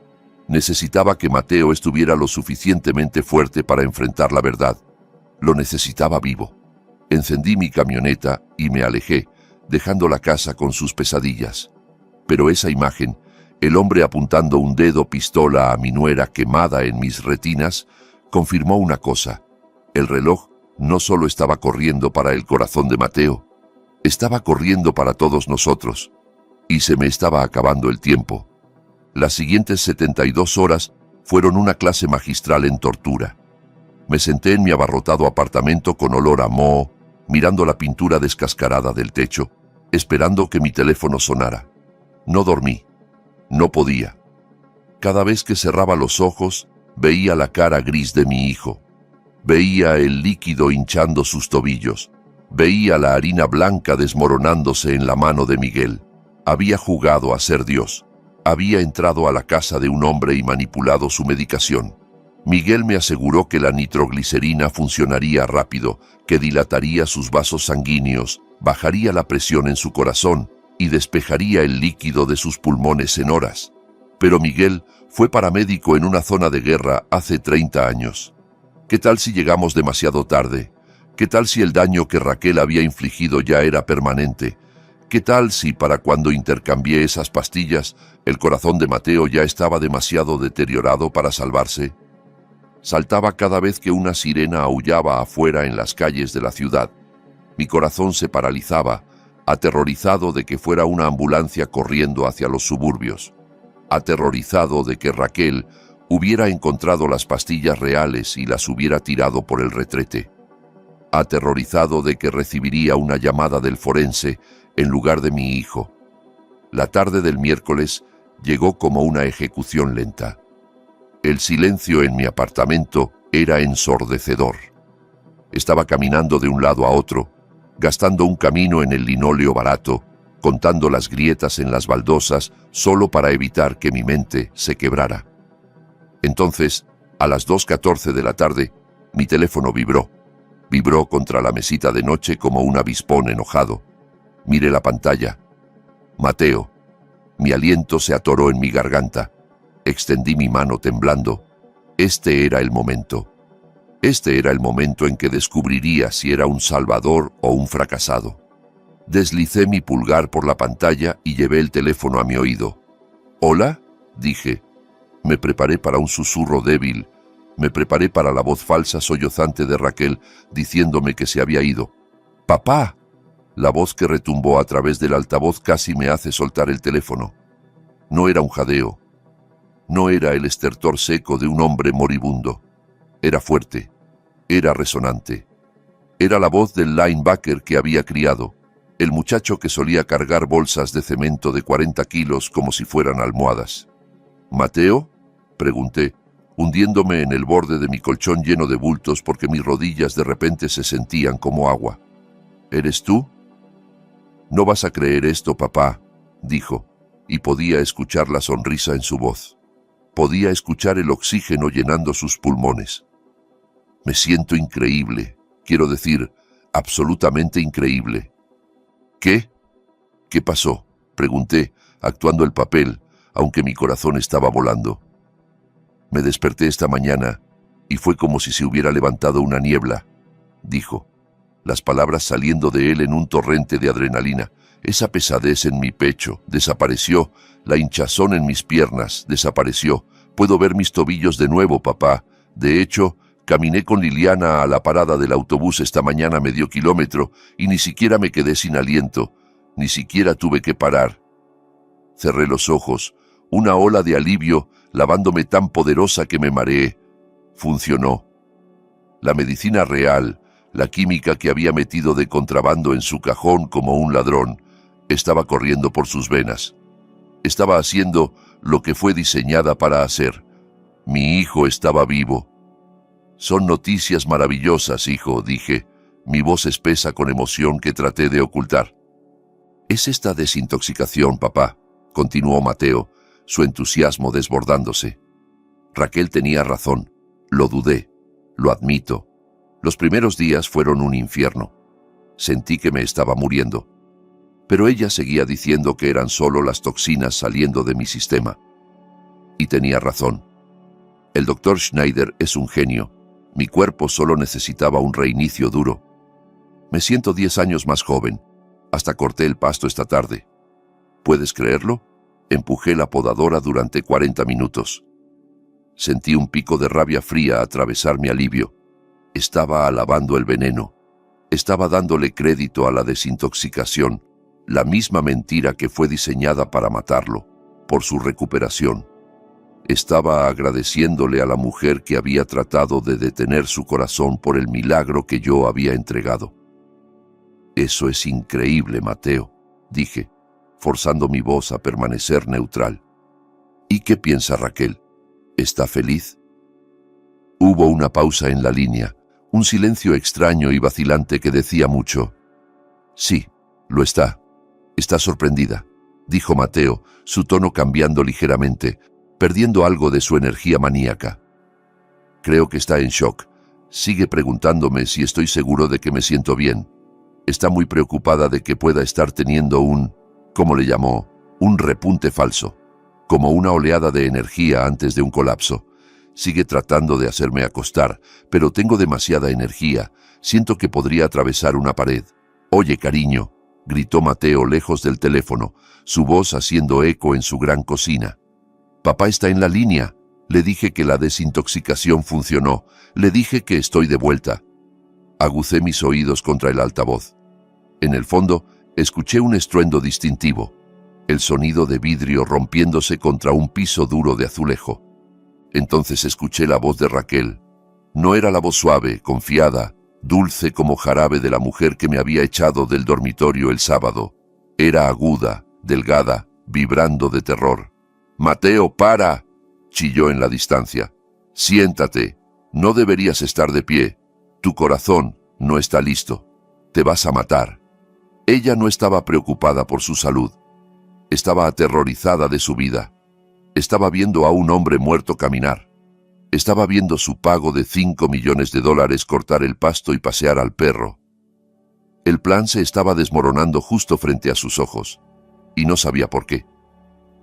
Necesitaba que Mateo estuviera lo suficientemente fuerte para enfrentar la verdad. Lo necesitaba vivo. Encendí mi camioneta y me alejé, dejando la casa con sus pesadillas. Pero esa imagen, el hombre apuntando un dedo pistola a mi nuera quemada en mis retinas, confirmó una cosa. El reloj no solo estaba corriendo para el corazón de Mateo, estaba corriendo para todos nosotros. Y se me estaba acabando el tiempo. Las siguientes 72 horas fueron una clase magistral en tortura. Me senté en mi abarrotado apartamento con olor a moho, mirando la pintura descascarada del techo, esperando que mi teléfono sonara. No dormí. No podía. Cada vez que cerraba los ojos, veía la cara gris de mi hijo. Veía el líquido hinchando sus tobillos. Veía la harina blanca desmoronándose en la mano de Miguel. Había jugado a ser Dios. Había entrado a la casa de un hombre y manipulado su medicación. Miguel me aseguró que la nitroglicerina funcionaría rápido, que dilataría sus vasos sanguíneos, bajaría la presión en su corazón y despejaría el líquido de sus pulmones en horas. Pero Miguel fue paramédico en una zona de guerra hace 30 años. ¿Qué tal si llegamos demasiado tarde? ¿Qué tal si el daño que Raquel había infligido ya era permanente? ¿Qué tal si para cuando intercambié esas pastillas, el corazón de Mateo ya estaba demasiado deteriorado para salvarse? Saltaba cada vez que una sirena aullaba afuera en las calles de la ciudad. Mi corazón se paralizaba, aterrorizado de que fuera una ambulancia corriendo hacia los suburbios. Aterrorizado de que Raquel hubiera encontrado las pastillas reales y las hubiera tirado por el retrete. Aterrorizado de que recibiría una llamada del forense en lugar de mi hijo. La tarde del miércoles llegó como una ejecución lenta. El silencio en mi apartamento era ensordecedor. Estaba caminando de un lado a otro, gastando un camino en el linóleo barato, contando las grietas en las baldosas solo para evitar que mi mente se quebrara. Entonces, a las 2:14 de la tarde, mi teléfono vibró. Vibró contra la mesita de noche como un avispón enojado. Miré la pantalla. Mateo. Mi aliento se atoró en mi garganta. Extendí mi mano temblando. Este era el momento. Este era el momento en que descubriría si era un salvador o un fracasado. Deslicé mi pulgar por la pantalla y llevé el teléfono a mi oído. «¿Hola?», dije. Me preparé para un susurro débil. Me preparé para la voz falsa sollozante de Raquel diciéndome que se había ido. «¡Papá!». La voz que retumbó a través del altavoz casi me hace soltar el teléfono. No era un jadeo. No era el estertor seco de un hombre moribundo. Era fuerte. Era resonante. Era la voz del linebacker que había criado, el muchacho que solía cargar bolsas de cemento de 40 kilos como si fueran almohadas. «¿Mateo?», pregunté, hundiéndome en el borde de mi colchón lleno de bultos porque mis rodillas de repente se sentían como agua. «¿Eres tú?». «No vas a creer esto, papá», dijo, y podía escuchar la sonrisa en su voz. Podía escuchar el oxígeno llenando sus pulmones. «Me siento increíble, quiero decir, absolutamente increíble». «¿Qué? ¿Qué pasó?», pregunté, actuando el papel, aunque mi corazón estaba volando. «Me desperté esta mañana y fue como si se hubiera levantado una niebla», dijo, las palabras saliendo de él en un torrente de adrenalina. Esa pesadez en mi pecho desapareció, la hinchazón en mis piernas desapareció. Puedo ver mis tobillos de nuevo, papá. De hecho, caminé con Liliana a la parada del autobús esta mañana medio kilómetro y ni siquiera me quedé sin aliento, ni siquiera tuve que parar. Cerré los ojos, una ola de alivio lavándome tan poderosa que me mareé. Funcionó. La medicina real, la química que había metido de contrabando en su cajón como un ladrón, estaba corriendo por sus venas. Estaba haciendo lo que fue diseñada para hacer. Mi hijo estaba vivo. «Son noticias maravillosas, hijo», dije, mi voz espesa con emoción que traté de ocultar. «Es esta desintoxicación, papá», continuó Mateo, su entusiasmo desbordándose. Raquel tenía razón. Lo dudé. Lo admito. Los primeros días fueron un infierno. Sentí que me estaba muriendo. Pero ella seguía diciendo que eran solo las toxinas saliendo de mi sistema. Y tenía razón. El doctor Schneider es un genio. Mi cuerpo solo necesitaba un reinicio duro. Me siento 10 años más joven. Hasta corté el pasto esta tarde. ¿Puedes creerlo? Empujé la podadora durante 40 minutos. Sentí un pico de rabia fría atravesar mi alivio. Estaba alabando el veneno. Estaba dándole crédito a la desintoxicación, la misma mentira que fue diseñada para matarlo, por su recuperación. Estaba agradeciéndole a la mujer que había tratado de detener su corazón por el milagro que yo había entregado. «Eso es increíble, Mateo», dije, forzando mi voz a permanecer neutral. «¿Y qué piensa Raquel? ¿Está feliz?». Hubo una pausa en la línea, un silencio extraño y vacilante que decía mucho. «Sí, lo está. Está sorprendida», dijo Mateo, su tono cambiando ligeramente, perdiendo algo de su energía maníaca. «Creo que está en shock. Sigue preguntándome si estoy seguro de que me siento bien. Está muy preocupada de que pueda estar teniendo ¿cómo le llamó? Un repunte falso, como una oleada de energía antes de un colapso. Sigue tratando de hacerme acostar, pero tengo demasiada energía. Siento que podría atravesar una pared. Oye, cariño», gritó Mateo lejos del teléfono, su voz haciendo eco en su gran cocina. «Papá está en la línea. Le dije que la desintoxicación funcionó. Le dije que estoy de vuelta». Agucé mis oídos contra el altavoz. En el fondo, escuché un estruendo distintivo, el sonido de vidrio rompiéndose contra un piso duro de azulejo. Entonces escuché la voz de Raquel. No era la voz suave, confiada, dulce como jarabe de la mujer que me había echado del dormitorio el sábado. Era aguda, delgada, vibrando de terror. «Mateo, para», chilló en la distancia. «Siéntate. No deberías estar de pie. Tu corazón no está listo». Te vas a matar. Ella no estaba preocupada por su salud. Estaba aterrorizada de su vida. Estaba viendo a un hombre muerto caminar. Estaba viendo su pago de $5 millones cortar el pasto y pasear al perro. El plan se estaba desmoronando justo frente a sus ojos, y no sabía por qué.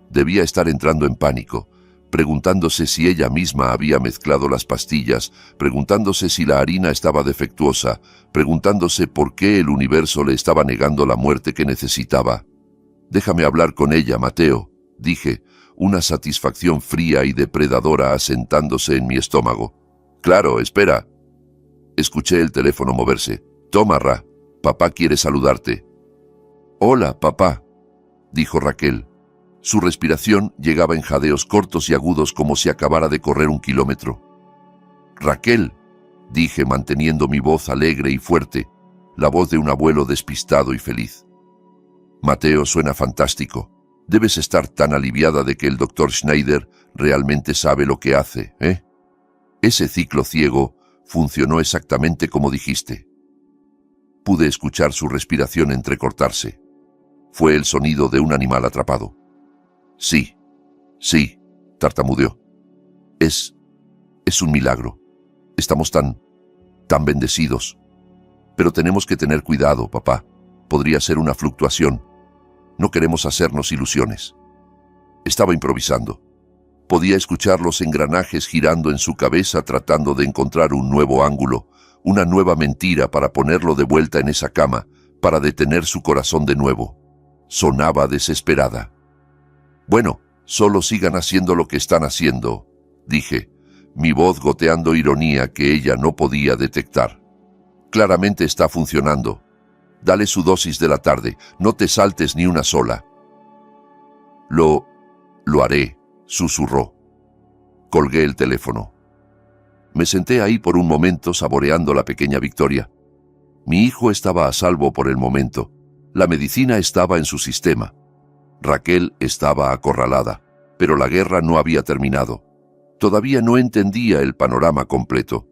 Debía estar entrando en pánico, preguntándose si ella misma había mezclado las pastillas, preguntándose si la harina estaba defectuosa, preguntándose por qué el universo le estaba negando la muerte que necesitaba. «Déjame hablar con ella, Mateo», dije, una satisfacción fría y depredadora asentándose en mi estómago. «Claro, espera». Escuché el teléfono moverse. «Toma, Ra, papá quiere saludarte». «Hola, papá», dijo Raquel. Su respiración llegaba en jadeos cortos y agudos como si acabara de correr 1 kilómetro. «Raquel», dije manteniendo mi voz alegre y fuerte, la voz de un abuelo despistado y feliz. «Mateo, suena fantástico. Debes estar tan aliviada de que el doctor Schneider realmente sabe lo que hace, ¿eh? Ese ciclo ciego funcionó exactamente como dijiste». Pude escuchar su respiración entrecortarse. Fue el sonido de un animal atrapado. «Sí, sí», tartamudeó. Es un milagro. Estamos tan bendecidos. Pero tenemos que tener cuidado, papá. Podría ser una fluctuación. No queremos hacernos ilusiones». Estaba improvisando. Podía escuchar los engranajes girando en su cabeza tratando de encontrar un nuevo ángulo, una nueva mentira para ponerlo de vuelta en esa cama, para detener su corazón de nuevo. Sonaba desesperada. «Bueno, solo sigan haciendo lo que están haciendo», dije, mi voz goteando ironía que ella no podía detectar. «Claramente está funcionando. Dale su dosis de la tarde, no te saltes ni una sola». Lo haré», susurró. Colgué el teléfono. Me senté ahí por un momento saboreando la pequeña victoria. Mi hijo estaba a salvo por el momento. La medicina estaba en su sistema. Raquel estaba acorralada, pero la guerra no había terminado. Todavía no entendía el panorama completo.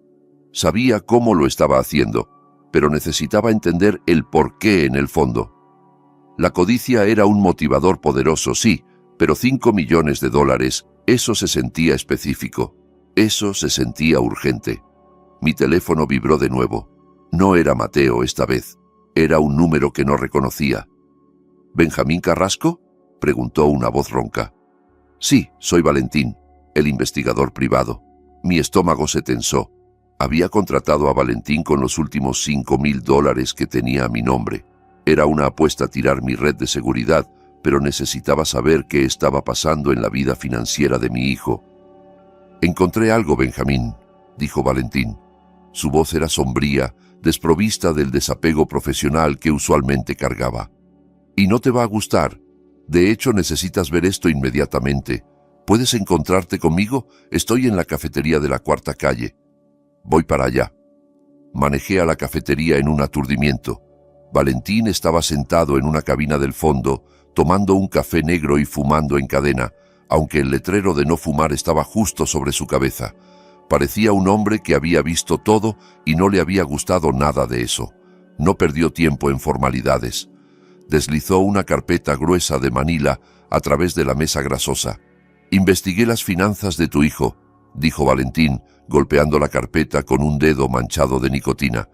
Sabía cómo lo estaba haciendo, pero necesitaba entender el porqué en el fondo. La codicia era un motivador poderoso, sí, pero $5 millones, eso se sentía específico, eso se sentía urgente. Mi teléfono vibró de nuevo. No era Mateo esta vez, era un número que no reconocía. «¿Benjamín Carrasco?», preguntó una voz ronca. «Sí, soy Valentín, el investigador privado». Mi estómago se tensó. Había contratado a Valentín con los últimos $5.000 que tenía a mi nombre. Era una apuesta a tirar mi red de seguridad, pero necesitaba saber qué estaba pasando en la vida financiera de mi hijo. «Encontré algo, Benjamín», dijo Valentín. Su voz era sombría, desprovista del desapego profesional que usualmente cargaba. «Y no te va a gustar. De hecho, necesitas ver esto inmediatamente. ¿Puedes encontrarte conmigo? Estoy en la cafetería de la 4ª calle». «Voy para allá». Manejé a la cafetería en un aturdimiento. Valentín estaba sentado en una cabina del fondo, tomando un café negro y fumando en cadena, aunque el letrero de no fumar estaba justo sobre su cabeza. Parecía un hombre que había visto todo y no le había gustado nada de eso. No perdió tiempo en formalidades. Deslizó una carpeta gruesa de manila a través de la mesa grasosa. «Investigué las finanzas de tu hijo», dijo Valentín, golpeando la carpeta con un dedo manchado de nicotina.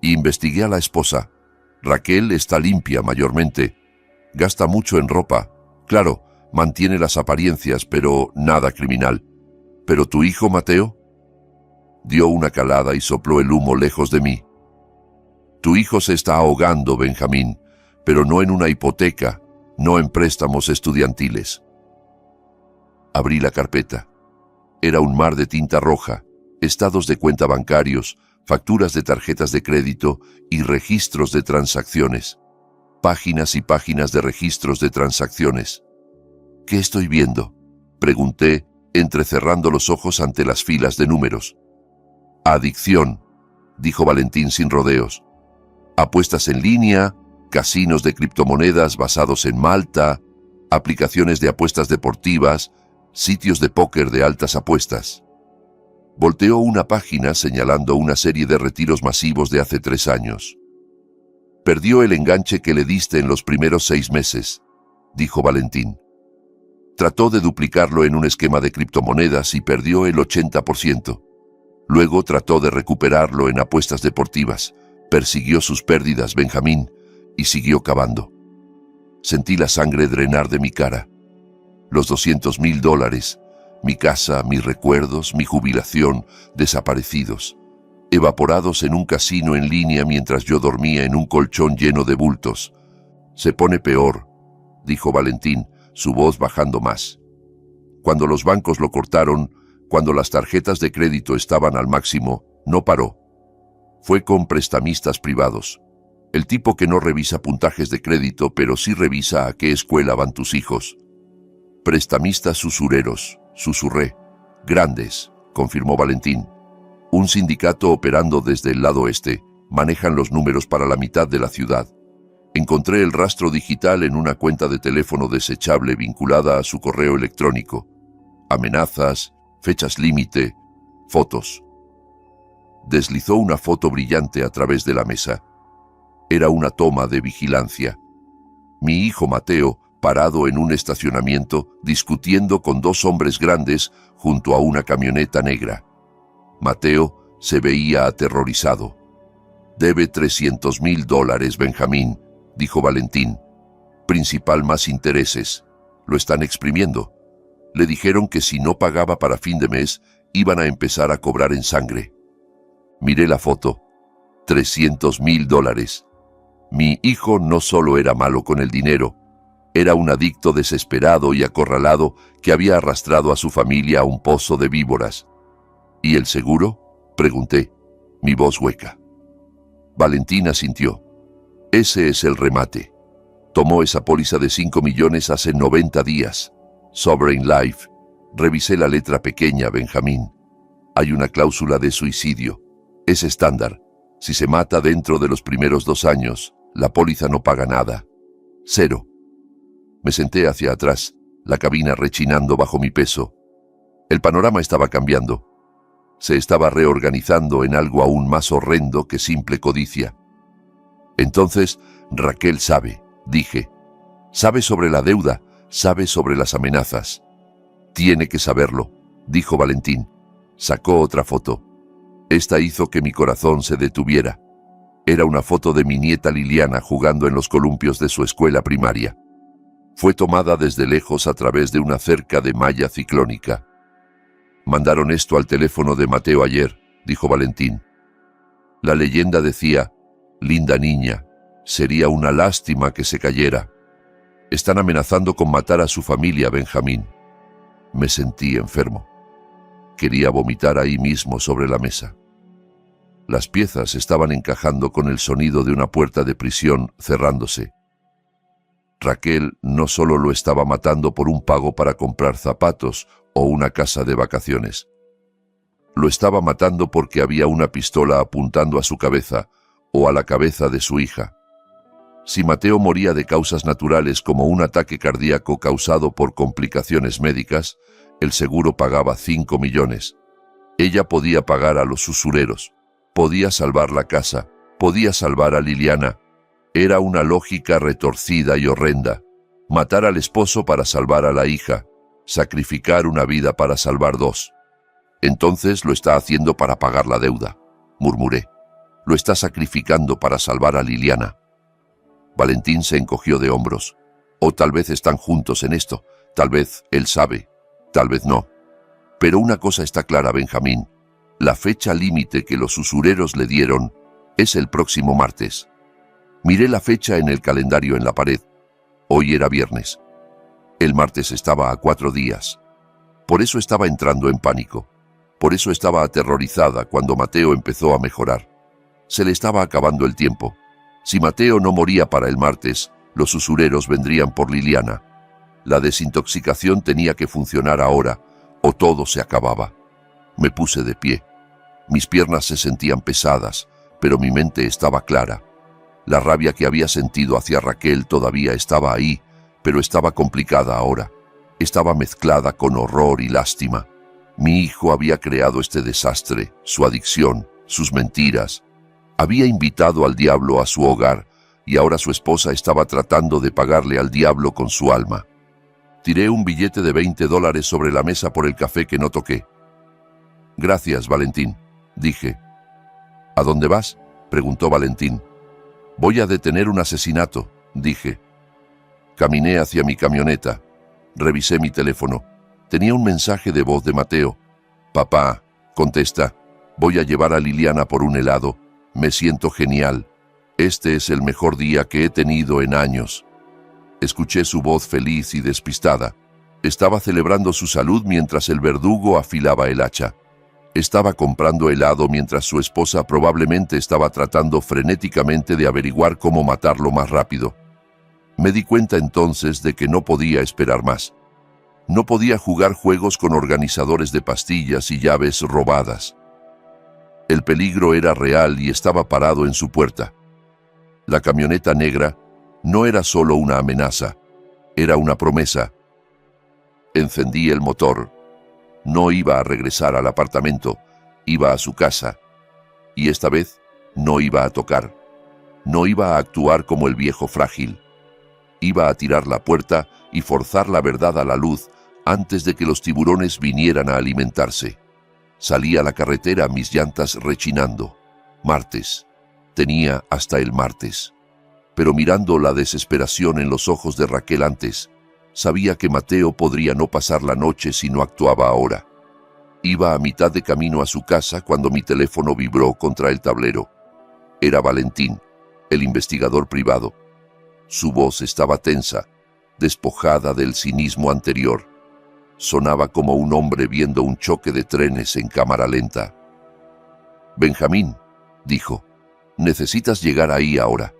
«Investigué a la esposa. Raquel está limpia mayormente. Gasta mucho en ropa. Claro, mantiene las apariencias, pero nada criminal. ¿Pero tu hijo, Mateo?». Dio una calada y sopló el humo lejos de mí. «Tu hijo se está ahogando, Benjamín, pero no en una hipoteca, no en préstamos estudiantiles». Abrí la carpeta. Era un mar de tinta roja, estados de cuenta bancarios, facturas de tarjetas de crédito y registros de transacciones. Páginas y páginas de registros de transacciones. «¿Qué estoy viendo?», pregunté, entrecerrando los ojos ante las filas de números. «Adicción», dijo Valentín sin rodeos. «Apuestas en línea, casinos de criptomonedas basados en Malta, aplicaciones de apuestas deportivas, sitios de póker de altas apuestas». Volteó una página señalando una serie de retiros masivos de hace 3 años. Perdió el enganche que le diste en los primeros 6 meses, dijo Valentín. Trató de duplicarlo en un esquema de criptomonedas y perdió el 80%. Luego trató de recuperarlo en apuestas deportivas. Persiguió sus pérdidas, Benjamín, y siguió cavando. Sentí la sangre drenar de mi cara. Los $200,000, mi casa, mis recuerdos, mi jubilación, desaparecidos, evaporados en un casino en línea mientras yo dormía en un colchón lleno de bultos. Se pone peor, dijo Valentín, su voz bajando más. Cuando los bancos lo cortaron, cuando las tarjetas de crédito estaban al máximo, no paró. Fue con prestamistas privados. El tipo que no revisa puntajes de crédito, pero sí revisa a qué escuela van tus hijos. Prestamistas usureros, susurré. Grandes, confirmó Valentín. Un sindicato operando desde el lado este. Manejan los números para la mitad de la ciudad. Encontré el rastro digital en una cuenta de teléfono desechable vinculada a su correo electrónico. Amenazas, fechas límite, fotos. Deslizó una foto brillante a través de la mesa. Era una toma de vigilancia. Mi hijo Mateo, parado en un estacionamiento, discutiendo con 2 hombres grandes junto a una camioneta negra. Mateo se veía aterrorizado. Debe $300,000, Benjamín, dijo Valentín. Principal más intereses. Lo están exprimiendo. Le dijeron que si no pagaba para fin de mes, iban a empezar a cobrar en sangre. Miré la foto. $300,000. Mi hijo no solo era malo con el dinero, era un adicto desesperado y acorralado que había arrastrado a su familia a un pozo de víboras. ¿Y el seguro?, pregunté, mi voz hueca. Valentín asintió. Ese es el remate. Tomó esa póliza de 5 millones hace 90 días. Sovereign Life. Revisé la letra pequeña, Benjamín. Hay una cláusula de suicidio. Es estándar. Si se mata dentro de los primeros 2 años, la póliza no paga nada. 0. Me senté hacia atrás, la cabina rechinando bajo mi peso. El panorama estaba cambiando. Se estaba reorganizando en algo aún más horrendo que simple codicia. Entonces, Raquel sabe, dije. Sabe sobre la deuda, sabe sobre las amenazas. Tiene que saberlo, dijo Valentín. Sacó otra foto. Esta hizo que mi corazón se detuviera. Era una foto de mi nieta Liliana jugando en los columpios de su escuela primaria. Fue tomada desde lejos a través de una cerca de malla ciclónica. Mandaron esto al teléfono de Mateo ayer, dijo Valentín. La leyenda decía, linda niña, sería una lástima que se cayera. Están amenazando con matar a su familia, Benjamín. Me sentí enfermo. Quería vomitar ahí mismo sobre la mesa. Las piezas estaban encajando con el sonido de una puerta de prisión cerrándose. Raquel no solo lo estaba matando por un pago para comprar zapatos o una casa de vacaciones. Lo estaba matando porque había una pistola apuntando a su cabeza o a la cabeza de su hija. Si Mateo moría de causas naturales como un ataque cardíaco causado por complicaciones médicas, el seguro pagaba 5 millones. Ella podía pagar a los usureros, podía salvar la casa, podía salvar a Liliana. Era una lógica retorcida y horrenda. Matar al esposo para salvar a la hija, sacrificar una vida para salvar 2. Entonces lo está haciendo para pagar la deuda, murmuré. Lo está sacrificando para salvar a Liliana. Valentín se encogió de hombros. O tal vez están juntos en esto, tal vez él sabe, tal vez no. Pero una cosa está clara, Benjamín. La fecha límite que los usureros le dieron es el próximo martes. Miré la fecha en el calendario en la pared. Hoy era viernes. El martes estaba a 4 días. Por eso estaba entrando en pánico. Por eso estaba aterrorizada cuando Mateo empezó a mejorar. Se le estaba acabando el tiempo. Si Mateo no moría para el martes, los usureros vendrían por Liliana. La desintoxicación tenía que funcionar ahora, o todo se acababa. Me puse de pie. Mis piernas se sentían pesadas, pero mi mente estaba clara. La rabia que había sentido hacia Raquel todavía estaba ahí, pero estaba complicada ahora. Estaba mezclada con horror y lástima. Mi hijo había creado este desastre, su adicción, sus mentiras. Había invitado al diablo a su hogar, y ahora su esposa estaba tratando de pagarle al diablo con su alma. Tiré un billete de $20 sobre la mesa por el café que no toqué. «Gracias, Valentín», dije. «¿A dónde vas?», preguntó Valentín. «Voy a detener un asesinato», dije. Caminé hacia mi camioneta. Revisé mi teléfono. Tenía un mensaje de voz de Mateo. «Papá», contesta, «voy a llevar a Liliana por un helado. Me siento genial. Este es el mejor día que he tenido en años». Escuché su voz feliz y despistada. Estaba celebrando su salud mientras el verdugo afilaba el hacha. Estaba comprando helado mientras su esposa probablemente estaba tratando frenéticamente de averiguar cómo matarlo más rápido. Me di cuenta entonces de que no podía esperar más. No podía jugar juegos con organizadores de pastillas y llaves robadas. El peligro era real y estaba parado en su puerta. La camioneta negra no era solo una amenaza, era una promesa. Encendí el motor. No iba a regresar al apartamento, iba a su casa. Y esta vez no iba a tocar. No iba a actuar como el viejo frágil. Iba a tirar la puerta y forzar la verdad a la luz antes de que los tiburones vinieran a alimentarse. Salí a la carretera, mis llantas rechinando. Martes. Tenía hasta el martes. Pero mirando la desesperación en los ojos de Raquel antes, sabía que Mateo podría no pasar la noche si no actuaba ahora. Iba a mitad de camino a su casa cuando mi teléfono vibró contra el tablero. Era Valentín, el investigador privado. Su voz estaba tensa, despojada del cinismo anterior. Sonaba como un hombre viendo un choque de trenes en cámara lenta. «Benjamín», dijo, «necesitas llegar ahí ahora.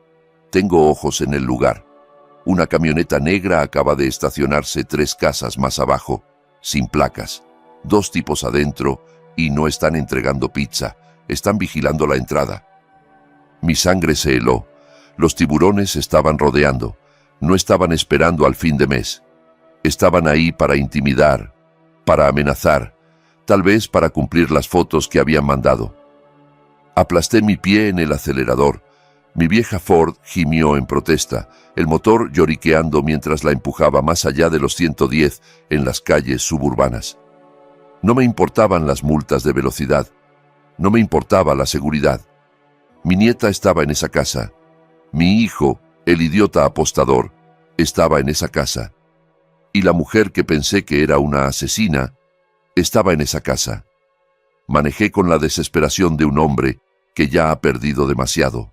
Tengo ojos en el lugar. Una camioneta negra acaba de estacionarse 3 casas más abajo, sin placas, 2 tipos adentro y no están entregando pizza, están vigilando la entrada». Mi sangre se heló. Los tiburones estaban rodeando. No estaban esperando al fin de mes. Estaban ahí para intimidar, para amenazar, tal vez para cumplir las fotos que habían mandado. Aplasté mi pie en el acelerador. Mi vieja Ford gimió en protesta, el motor lloriqueando mientras la empujaba más allá de los 110 en las calles suburbanas. No me importaban las multas de velocidad. No me importaba la seguridad. Mi nieta estaba en esa casa. Mi hijo, el idiota apostador, estaba en esa casa. Y la mujer que pensé que era una asesina, estaba en esa casa. Manejé con la desesperación de un hombre que ya ha perdido demasiado.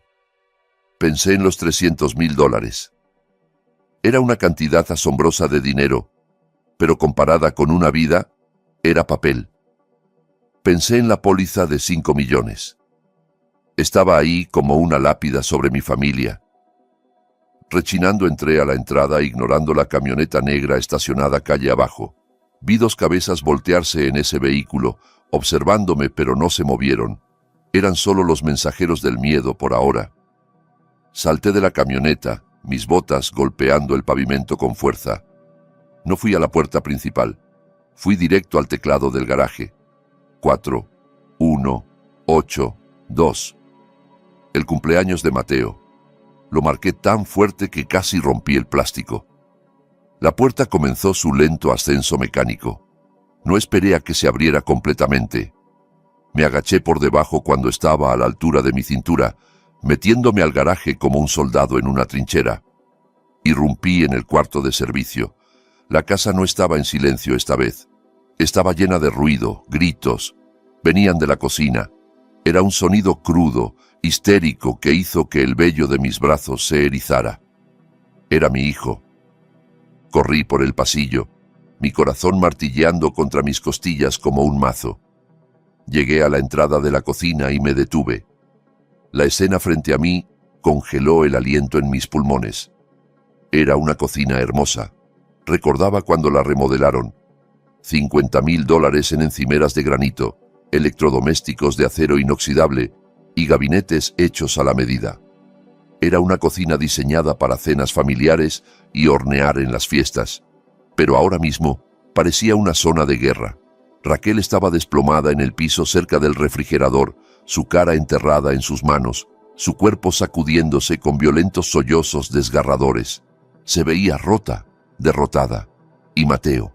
Pensé en los $300,000. Era una cantidad asombrosa de dinero, pero comparada con una vida, era papel. Pensé en la póliza de 5 millones. Estaba ahí como una lápida sobre mi familia. Rechinando entré a la entrada, ignorando la camioneta negra estacionada calle abajo. Vi 2 cabezas voltearse en ese vehículo, observándome, pero no se movieron. Eran solo los mensajeros del miedo por ahora. Salté de la camioneta, mis botas golpeando el pavimento con fuerza. No fui a la puerta principal. Fui directo al teclado del garaje. 4, 1, 8, 2. El cumpleaños de Mateo. Lo marqué tan fuerte que casi rompí el plástico. La puerta comenzó su lento ascenso mecánico. No esperé a que se abriera completamente. Me agaché por debajo cuando estaba a la altura de mi cintura, metiéndome al garaje como un soldado en una trinchera. Irrumpí en el cuarto de servicio. La casa no estaba en silencio esta vez. Estaba llena de ruido, gritos. Venían de la cocina. Era un sonido crudo, histérico, que hizo que el vello de mis brazos se erizara. Era mi hijo. Corrí por el pasillo, mi corazón martilleando contra mis costillas como un mazo. Llegué a la entrada de la cocina y me detuve. La escena frente a mí congeló el aliento en mis pulmones. Era una cocina hermosa. Recordaba cuando la remodelaron. $50,000 en encimeras de granito, electrodomésticos de acero inoxidable y gabinetes hechos a la medida. Era una cocina diseñada para cenas familiares y hornear en las fiestas. Pero ahora mismo parecía una zona de guerra. Raquel estaba desplomada en el piso cerca del refrigerador, su cara enterrada en sus manos, su cuerpo sacudiéndose con violentos sollozos desgarradores. Se veía rota, derrotada. Y Mateo,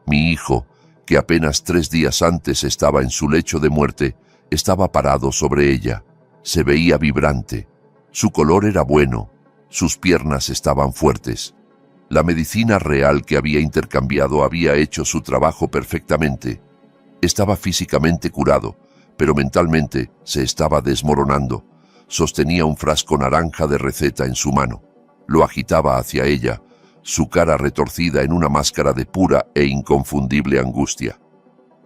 mi hijo, que apenas 3 días antes estaba en su lecho de muerte, estaba parado sobre ella. Se veía vibrante. Su color era bueno. Sus piernas estaban fuertes. La medicina real que había intercambiado había hecho su trabajo perfectamente. Estaba físicamente curado, pero mentalmente se estaba desmoronando. Sostenía un frasco naranja de receta en su mano. Lo agitaba hacia ella, su cara retorcida en una máscara de pura e inconfundible angustia.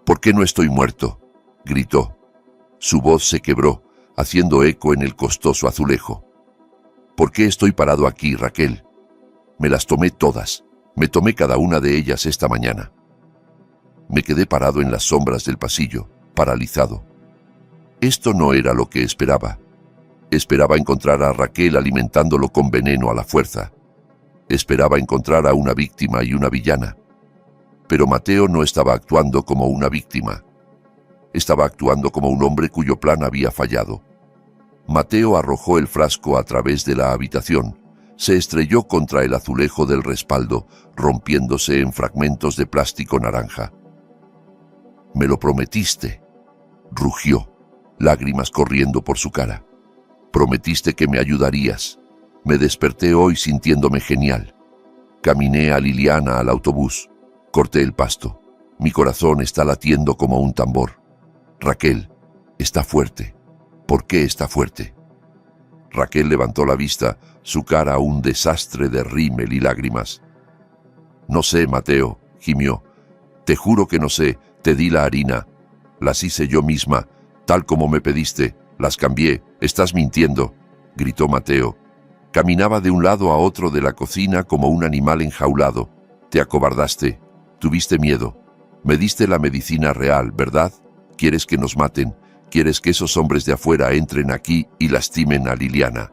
«¿Por qué no estoy muerto?», gritó. Su voz se quebró, haciendo eco en el costoso azulejo. «¿Por qué estoy parado aquí, Raquel? Me las tomé todas. Me tomé cada una de ellas esta mañana». Me quedé parado en las sombras del pasillo, paralizado. Esto no era lo que esperaba. Esperaba encontrar a Raquel alimentándolo con veneno a la fuerza. Esperaba encontrar a una víctima y una villana. Pero Mateo no estaba actuando como una víctima. Estaba actuando como un hombre cuyo plan había fallado. Mateo arrojó el frasco a través de la habitación. Se estrelló contra el azulejo del respaldo, rompiéndose en fragmentos de plástico naranja. «Me lo prometiste», rugió, lágrimas corriendo por su cara. «Prometiste que me ayudarías. Me desperté hoy sintiéndome genial. Caminé a Liliana al autobús. Corté el pasto. Mi corazón está latiendo como un tambor. Raquel, está fuerte. ¿Por qué está fuerte?». Raquel levantó la vista, su cara un desastre de rímel y lágrimas. «No sé, Mateo», gimió. «Te juro que no sé. Te di la harina. Las hice yo misma, tal como me pediste. Las cambié. Estás mintiendo», gritó Mateo. Caminaba de un lado a otro de la cocina como un animal enjaulado. «Te acobardaste. Tuviste miedo. Me diste la medicina real, ¿verdad? ¿Quieres que nos maten? ¿Quieres que esos hombres de afuera entren aquí y lastimen a Liliana?».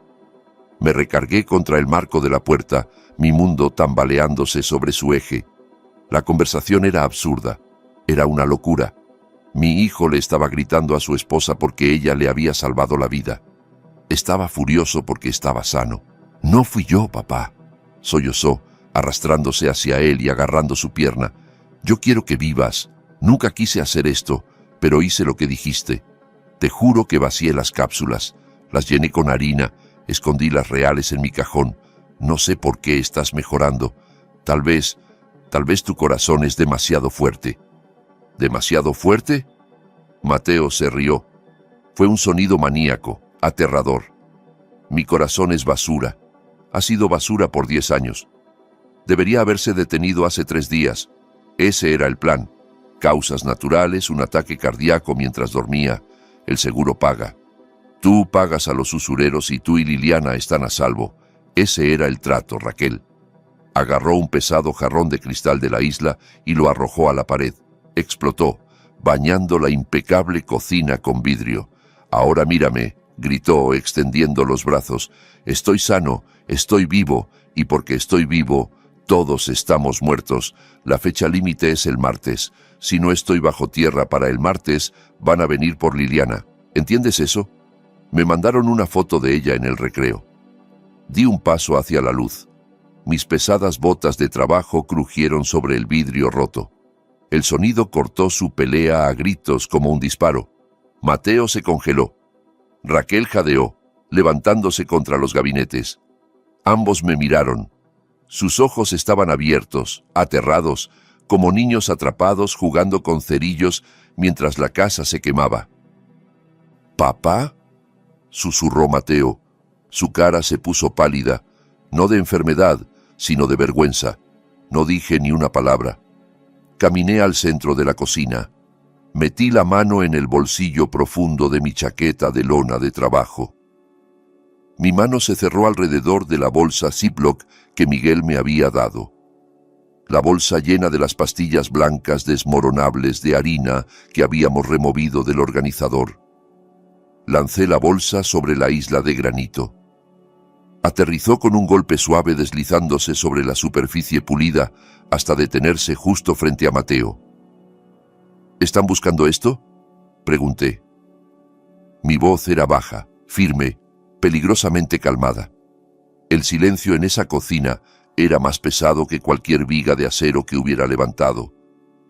Me recargué contra el marco de la puerta, mi mundo tambaleándose sobre su eje. La conversación era absurda. Era una locura. Mi hijo le estaba gritando a su esposa porque ella le había salvado la vida. Estaba furioso porque estaba sano. «No fui yo, papá», sollozó, arrastrándose hacia él y agarrando su pierna. «Yo quiero que vivas. Nunca quise hacer esto, pero hice lo que dijiste. Te juro que vacié las cápsulas, las llené con harina, escondí las reales en mi cajón. No sé por qué estás mejorando. Tal vez tu corazón es demasiado fuerte». «¿Demasiado fuerte?». Mateo se rió. Fue un sonido maníaco, aterrador. «Mi corazón es basura. Ha sido basura por 10 años. Debería haberse detenido hace 3 días. Ese era el plan. Causas naturales, un ataque cardíaco mientras dormía. El seguro paga. Tú pagas a los usureros y tú y Liliana están a salvo. Ese era el trato, Raquel». Agarró un pesado jarrón de cristal de la isla y lo arrojó a la pared. Explotó, bañando la impecable cocina con vidrio. «Ahora mírame», gritó, extendiendo los brazos. «Estoy sano, estoy vivo, y porque estoy vivo, todos estamos muertos. La fecha límite es el martes. Si no estoy bajo tierra para el martes, van a venir por Liliana. ¿Entiendes eso?». Me mandaron una foto de ella en el recreo. Di un paso hacia la luz. Mis pesadas botas de trabajo crujieron sobre el vidrio roto. El sonido cortó su pelea a gritos como un disparo. Mateo se congeló. Raquel jadeó, levantándose contra los gabinetes. Ambos me miraron. Sus ojos estaban abiertos, aterrados, como niños atrapados jugando con cerillos mientras la casa se quemaba. «¿Papá?», susurró Mateo. Su cara se puso pálida, no de enfermedad, sino de vergüenza. No dije ni una palabra. Caminé al centro de la cocina. Metí la mano en el bolsillo profundo de mi chaqueta de lona de trabajo. Mi mano se cerró alrededor de la bolsa Ziploc que Miguel me había dado. La bolsa llena de las pastillas blancas desmoronables de harina que habíamos removido del organizador. Lancé la bolsa sobre la isla de granito. Aterrizó con un golpe suave deslizándose sobre la superficie pulida hasta detenerse justo frente a Mateo. «¿Están buscando esto?», pregunté. Mi voz era baja, firme, peligrosamente calmada. El silencio en esa cocina era más pesado que cualquier viga de acero que hubiera levantado.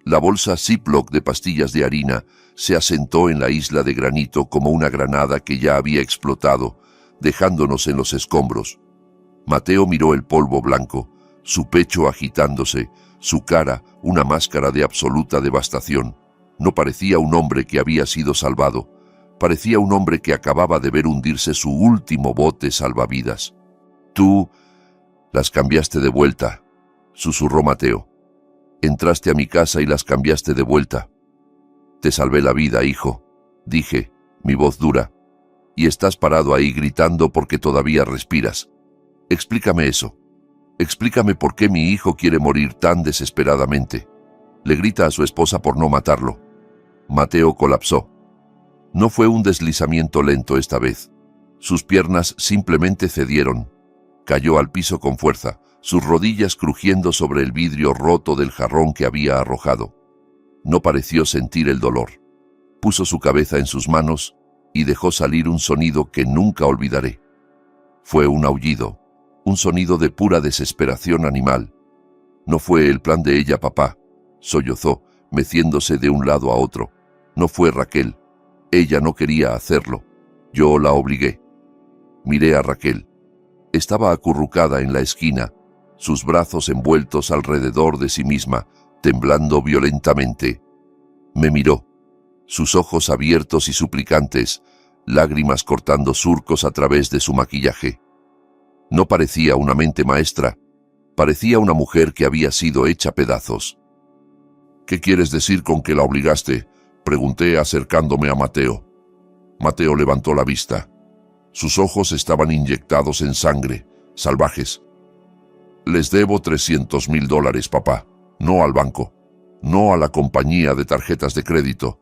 La bolsa Ziploc de pastillas de harina se asentó en la isla de granito como una granada que ya había explotado, dejándonos en los escombros. Mateo miró el polvo blanco, su pecho agitándose, su cara una máscara de absoluta devastación. No parecía un hombre que había sido salvado, parecía un hombre que acababa de ver hundirse su último bote salvavidas. «Tú las cambiaste de vuelta», susurró Mateo. «Entraste a mi casa y las cambiaste de vuelta». «Te salvé la vida, hijo», dije, mi voz dura. «Y estás parado ahí gritando porque todavía respiras. Explícame eso. Explícame por qué mi hijo quiere morir tan desesperadamente». Le grita a su esposa por no matarlo. Mateo colapsó. No fue un deslizamiento lento esta vez. Sus piernas simplemente cedieron. Cayó al piso con fuerza, sus rodillas crujiendo sobre el vidrio roto del jarrón que había arrojado. No pareció sentir el dolor. Puso su cabeza en sus manos y dejó salir un sonido que nunca olvidaré. Fue un aullido, un sonido de pura desesperación animal. «No fue el plan de ella, papá», sollozó, meciéndose de un lado a otro. «No fue Raquel. Ella no quería hacerlo. Yo la obligué». Miré a Raquel. Estaba acurrucada en la esquina, sus brazos envueltos alrededor de sí misma, temblando violentamente. Me miró, sus ojos abiertos y suplicantes, lágrimas cortando surcos a través de su maquillaje. No parecía una mente maestra, parecía una mujer que había sido hecha pedazos. «¿Qué quieres decir con que la obligaste?», pregunté acercándome a Mateo. Mateo levantó la vista. Sus ojos estaban inyectados en sangre, salvajes. «Les debo $300,000, papá, no al banco, no a la compañía de tarjetas de crédito.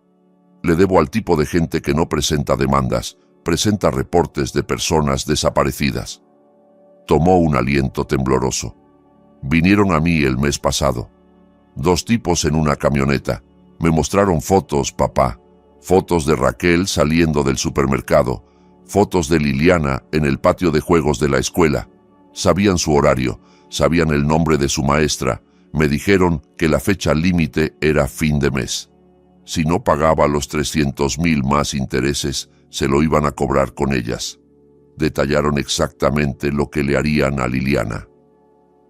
Le debo al tipo de gente que no presenta demandas, presenta reportes de personas desaparecidas». Tomó un aliento tembloroso. «Vinieron a mí el mes pasado. 2 tipos en una camioneta. Me mostraron fotos, papá. Fotos de Raquel saliendo del supermercado. Fotos de Liliana en el patio de juegos de la escuela. Sabían su horario, sabían el nombre de su maestra. Me dijeron que la fecha límite era fin de mes. Si no pagaba los 300,000 más intereses, se lo iban a cobrar con ellas. Detallaron exactamente lo que le harían a Liliana.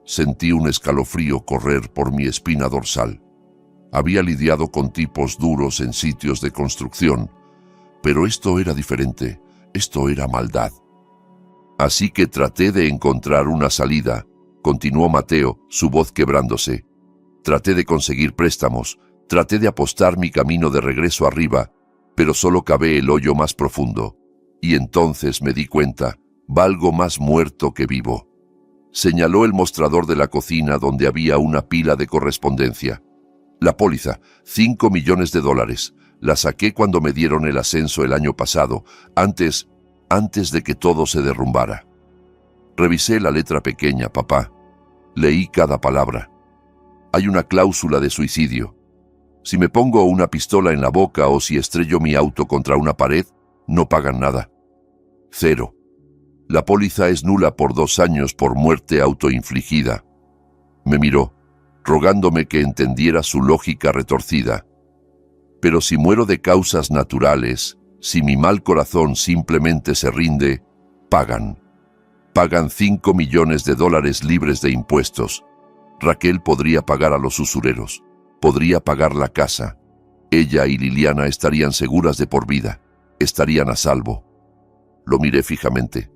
Sentí un escalofrío correr por mi espina dorsal. Había lidiado con tipos duros en sitios de construcción, pero esto era diferente, esto era maldad. Así que traté de encontrar una salida, continuó Mateo, su voz quebrándose. Traté de conseguir préstamos, traté de apostar mi camino de regreso arriba, pero solo cavé el hoyo más profundo. Y entonces me di cuenta, valgo más muerto que vivo. Señaló el mostrador de la cocina donde había una pila de correspondencia. La póliza, $5 millones. La saqué cuando me dieron el ascenso el año pasado, antes de que todo se derrumbara. Revisé la letra pequeña, papá. Leí cada palabra. Hay una cláusula de suicidio. Si me pongo una pistola en la boca o si estrello mi auto contra una pared, no pagan nada. 0. La póliza es nula por 2 años por muerte autoinfligida. Me miró, rogándome que entendiera su lógica retorcida. Pero si muero de causas naturales, si mi mal corazón simplemente se rinde, pagan. Pagan $5 millones libres de impuestos. Raquel podría pagar a los usureros, podría pagar la casa. Ella y Liliana estarían seguras de por vida, estarían a salvo. Lo miré fijamente.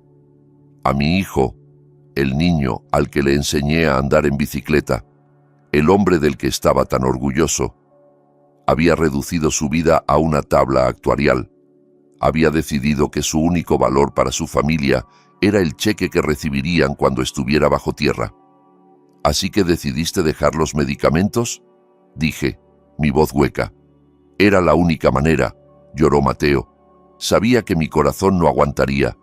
A mi hijo, el niño al que le enseñé a andar en bicicleta, el hombre del que estaba tan orgulloso, había reducido su vida a una tabla actuarial. Había decidido que su único valor para su familia era el cheque que recibirían cuando estuviera bajo tierra. «¿Así que decidiste dejar los medicamentos?», dije, mi voz hueca. «Era la única manera», lloró Mateo. «Sabía que mi corazón no aguantaría.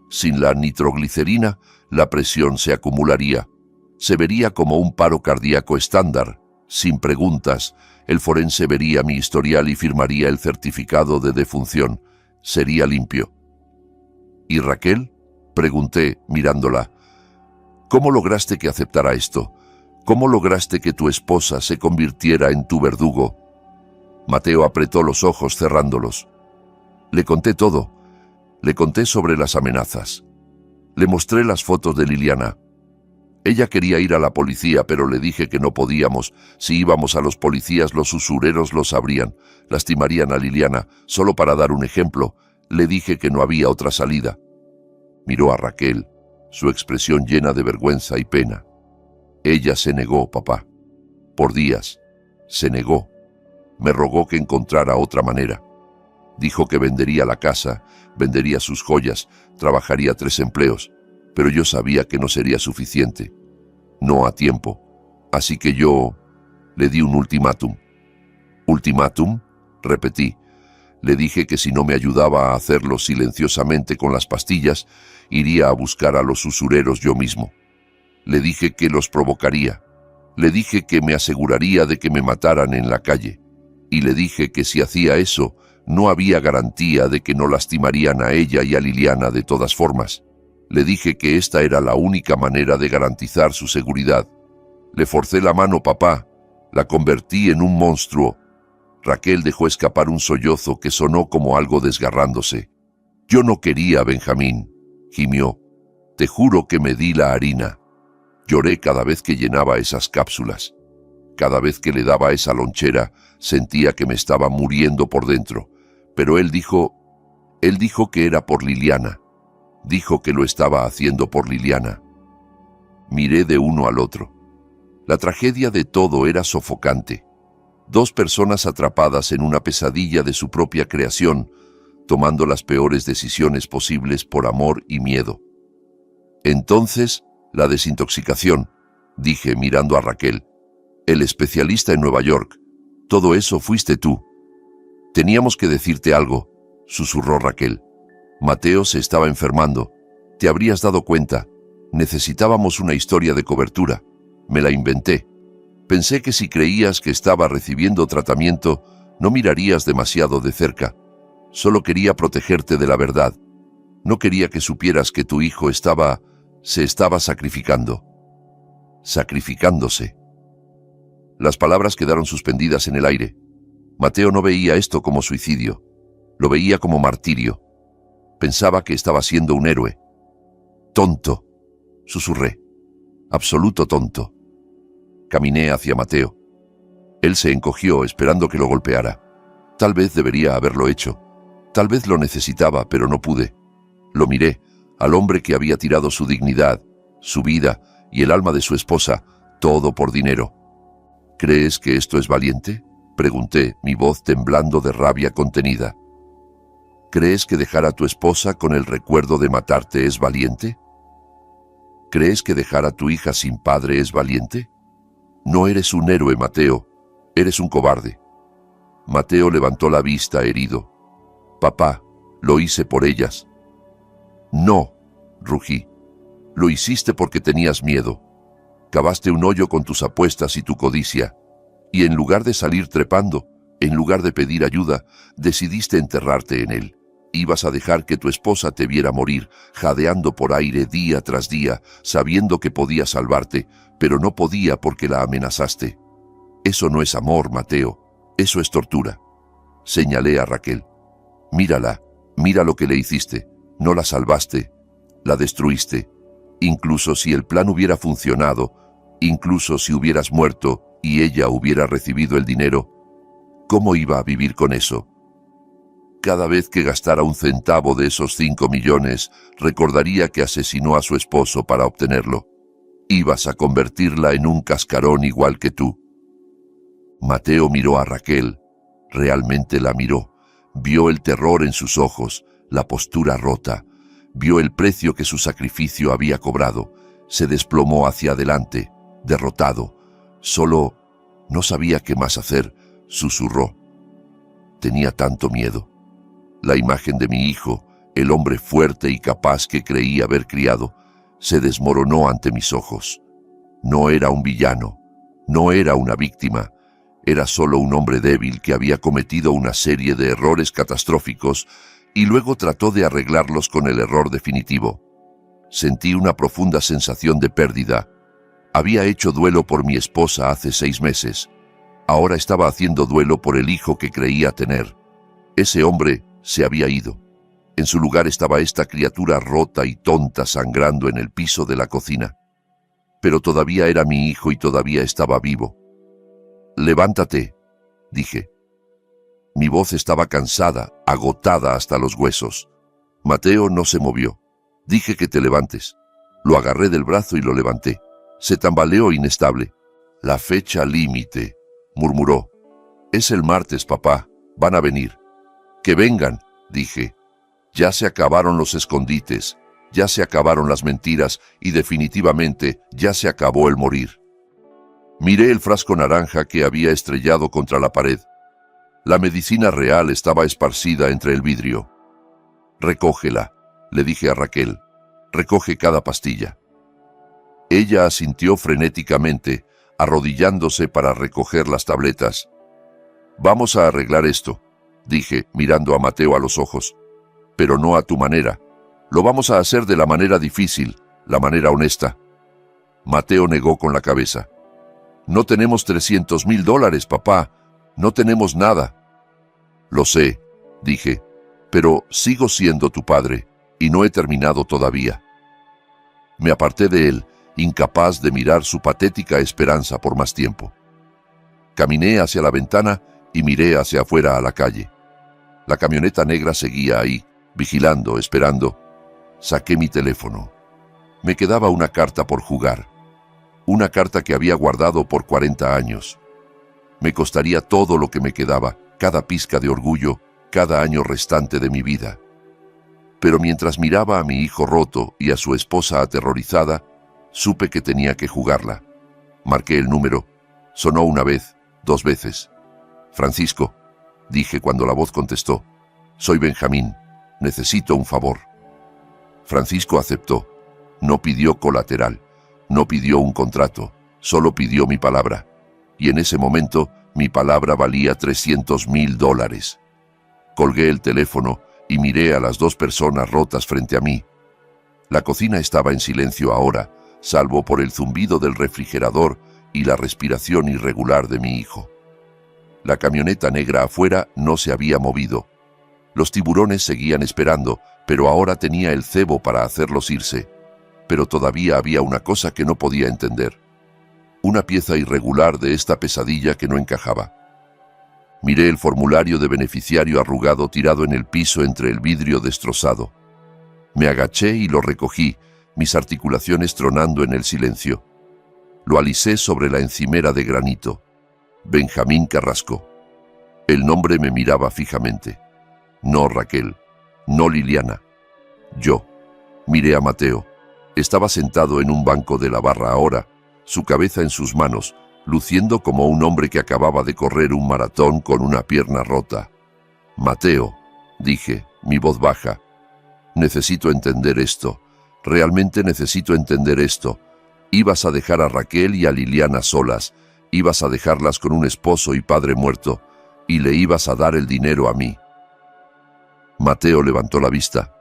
Sin la nitroglicerina, la presión se acumularía. Se vería como un paro cardíaco estándar. Sin preguntas, el forense vería mi historial y firmaría el certificado de defunción. Sería limpio». «¿Y Raquel?», Pregunté, mirándola. ¿Cómo lograste que aceptara esto? ¿Cómo lograste que tu esposa se convirtiera en tu verdugo? Mateo apretó los ojos cerrándolos. Le conté todo. Le conté sobre las amenazas. Le mostré las fotos de Liliana. Ella quería ir a la policía, pero le dije que no podíamos. Si íbamos a los policías, los usureros lo sabrían. Lastimarían a Liliana. Solo para dar un ejemplo, le dije que no había otra salida. Miró a Raquel, su expresión llena de vergüenza y pena. Ella se negó, papá. Por días. Se negó. Me rogó que encontrara otra manera. Dijo que vendería la casa, vendería sus joyas, trabajaría 3 empleos, pero yo sabía que no sería suficiente. No a tiempo. Así que yo le di un ultimátum. ¿Ultimátum? Repetí. Le dije que si no me ayudaba a hacerlo silenciosamente con las pastillas, iría a buscar a los usureros yo mismo. Le dije que los provocaría. Le dije que me aseguraría de que me mataran en la calle. Y le dije que si hacía eso, no había garantía de que no lastimarían a ella y a Liliana de todas formas. Le dije que esta era la única manera de garantizar su seguridad. Le forcé la mano, papá. La convertí en un monstruo. Raquel dejó escapar un sollozo que sonó como algo desgarrándose. Yo no quería a Benjamín, gimió. Te juro que me di la harina. Lloré cada vez que llenaba esas cápsulas. Cada vez que le daba esa lonchera, sentía que me estaba muriendo por dentro. Pero él dijo que era por Liliana. Dijo que lo estaba haciendo por Liliana. Miré de uno al otro. La tragedia de todo era sofocante. 2 personas atrapadas en una pesadilla de su propia creación, tomando las peores decisiones posibles por amor y miedo. Entonces, la desintoxicación, dije mirando a Raquel. El especialista en Nueva York. Todo eso fuiste tú. Teníamos que decirte algo, susurró Raquel. Mateo se estaba enfermando. Te habrías dado cuenta. Necesitábamos una historia de cobertura. Me la inventé. Pensé que si creías que estaba recibiendo tratamiento, no mirarías demasiado de cerca. Solo quería protegerte de la verdad. No quería que supieras que tu hijo se estaba sacrificando. Sacrificándose. Las palabras quedaron suspendidas en el aire. Mateo no veía esto como suicidio. Lo veía como martirio. Pensaba que estaba siendo un héroe. Tonto, susurré. Absoluto tonto. Caminé hacia Mateo. Él se encogió esperando que lo golpeara. Tal vez debería haberlo hecho. Tal vez lo necesitaba, pero no pude. Lo miré, al hombre que había tirado su dignidad, su vida y el alma de su esposa, todo por dinero. ¿Crees que esto es valiente?, pregunté, mi voz temblando de rabia contenida. ¿Crees que dejar a tu esposa con el recuerdo de matarte es valiente? ¿Crees que dejar a tu hija sin padre es valiente? No eres un héroe, Mateo. Eres un cobarde. Mateo levantó la vista herido. Papá, lo hice por ellas. No, rugí. Lo hiciste porque tenías miedo. Cavaste un hoyo con tus apuestas y tu codicia. Y en lugar de salir trepando, en lugar de pedir ayuda, decidiste enterrarte en él. Ibas a dejar que tu esposa te viera morir, jadeando por aire día tras día, sabiendo que podía salvarte, pero no podía porque la amenazaste. Eso no es amor, Mateo. Eso es tortura. Señalé a Raquel. Mírala, mira lo que le hiciste. No la salvaste, la destruiste. Incluso si el plan hubiera funcionado, incluso si hubieras muerto y ella hubiera recibido el dinero, ¿cómo iba a vivir con eso? Cada vez que gastara un centavo de esos 5 millones, recordaría que asesinó a su esposo para obtenerlo. Ibas a convertirla en un cascarón igual que tú. Mateo miró a Raquel. Realmente la miró. Vio el terror en sus ojos, la postura rota. Vio el precio que su sacrificio había cobrado. Se desplomó hacia adelante, derrotado. Solo no sabía qué más hacer, susurró. Tenía tanto miedo. La imagen de mi hijo, el hombre fuerte y capaz que creí haber criado, se desmoronó ante mis ojos. No era un villano, no era una víctima, era solo un hombre débil que había cometido una serie de errores catastróficos y luego trató de arreglarlos con el error definitivo. Sentí una profunda sensación de pérdida. Había hecho duelo por mi esposa hace 6 meses. Ahora estaba haciendo duelo por el hijo que creía tener. Ese hombre se había ido. En su lugar estaba esta criatura rota y tonta sangrando en el piso de la cocina. Pero todavía era mi hijo y todavía estaba vivo. «Levántate», dije. Mi voz estaba cansada, agotada hasta los huesos. Mateo no se movió. Dije que te levantes. Lo agarré del brazo y lo levanté. Se tambaleó inestable. «La fecha límite», murmuró. «Es el martes, papá. Van a venir». «Que vengan», dije. Ya se acabaron los escondites, ya se acabaron las mentiras y definitivamente ya se acabó el morir. Miré el frasco naranja que había estrellado contra la pared. La medicina real estaba esparcida entre el vidrio. «Recógela», le dije a Raquel. «Recoge cada pastilla». Ella asintió frenéticamente, arrodillándose para recoger las tabletas. «Vamos a arreglar esto», dije, mirando a Mateo a los ojos. «Pero no a tu manera. Lo vamos a hacer de la manera difícil, la manera honesta». Mateo negó con la cabeza. «No tenemos $300,000, papá. No tenemos nada». «Lo sé», dije, «pero sigo siendo tu padre y no he terminado todavía». Me aparté de él, incapaz de mirar su patética esperanza por más tiempo. Caminé hacia la ventana y miré hacia afuera a la calle. La camioneta negra seguía ahí, vigilando, esperando. Saqué mi teléfono. Me quedaba una carta por jugar. Una carta que había guardado por 40 años. Me costaría todo lo que me quedaba, cada pizca de orgullo, cada año restante de mi vida. Pero mientras miraba a mi hijo roto y a su esposa aterrorizada, supe que tenía que jugarla. Marqué el número. Sonó una vez, 2 veces. «Francisco», dije cuando la voz contestó. «Soy Benjamín. Necesito un favor». Francisco aceptó. No pidió colateral. No pidió un contrato. Solo pidió mi palabra. Y en ese momento, mi palabra valía $300,000. Colgué el teléfono y miré a las 2 personas rotas frente a mí. La cocina estaba en silencio ahora, salvo por el zumbido del refrigerador y la respiración irregular de mi hijo. La camioneta negra afuera no se había movido. Los tiburones seguían esperando, pero ahora tenía el cebo para hacerlos irse. Pero todavía había una cosa que no podía entender. Una pieza irregular de esta pesadilla que no encajaba. Miré el formulario de beneficiario arrugado tirado en el piso entre el vidrio destrozado. Me agaché y lo recogí, mis articulaciones tronando en el silencio. Lo alisé sobre la encimera de granito. Benjamín Carrasco. El nombre me miraba fijamente. No Raquel, no Liliana. Yo. Miré a Mateo. Estaba sentado en un banco de la barra ahora, su cabeza en sus manos, luciendo como un hombre que acababa de correr un maratón con una pierna rota. «Mateo», dije, mi voz baja, «necesito entender esto. Realmente necesito entender esto. Ibas a dejar a Raquel y a Liliana solas, ibas a dejarlas con un esposo y padre muerto, y le ibas a dar el dinero a mí». Mateo levantó la vista.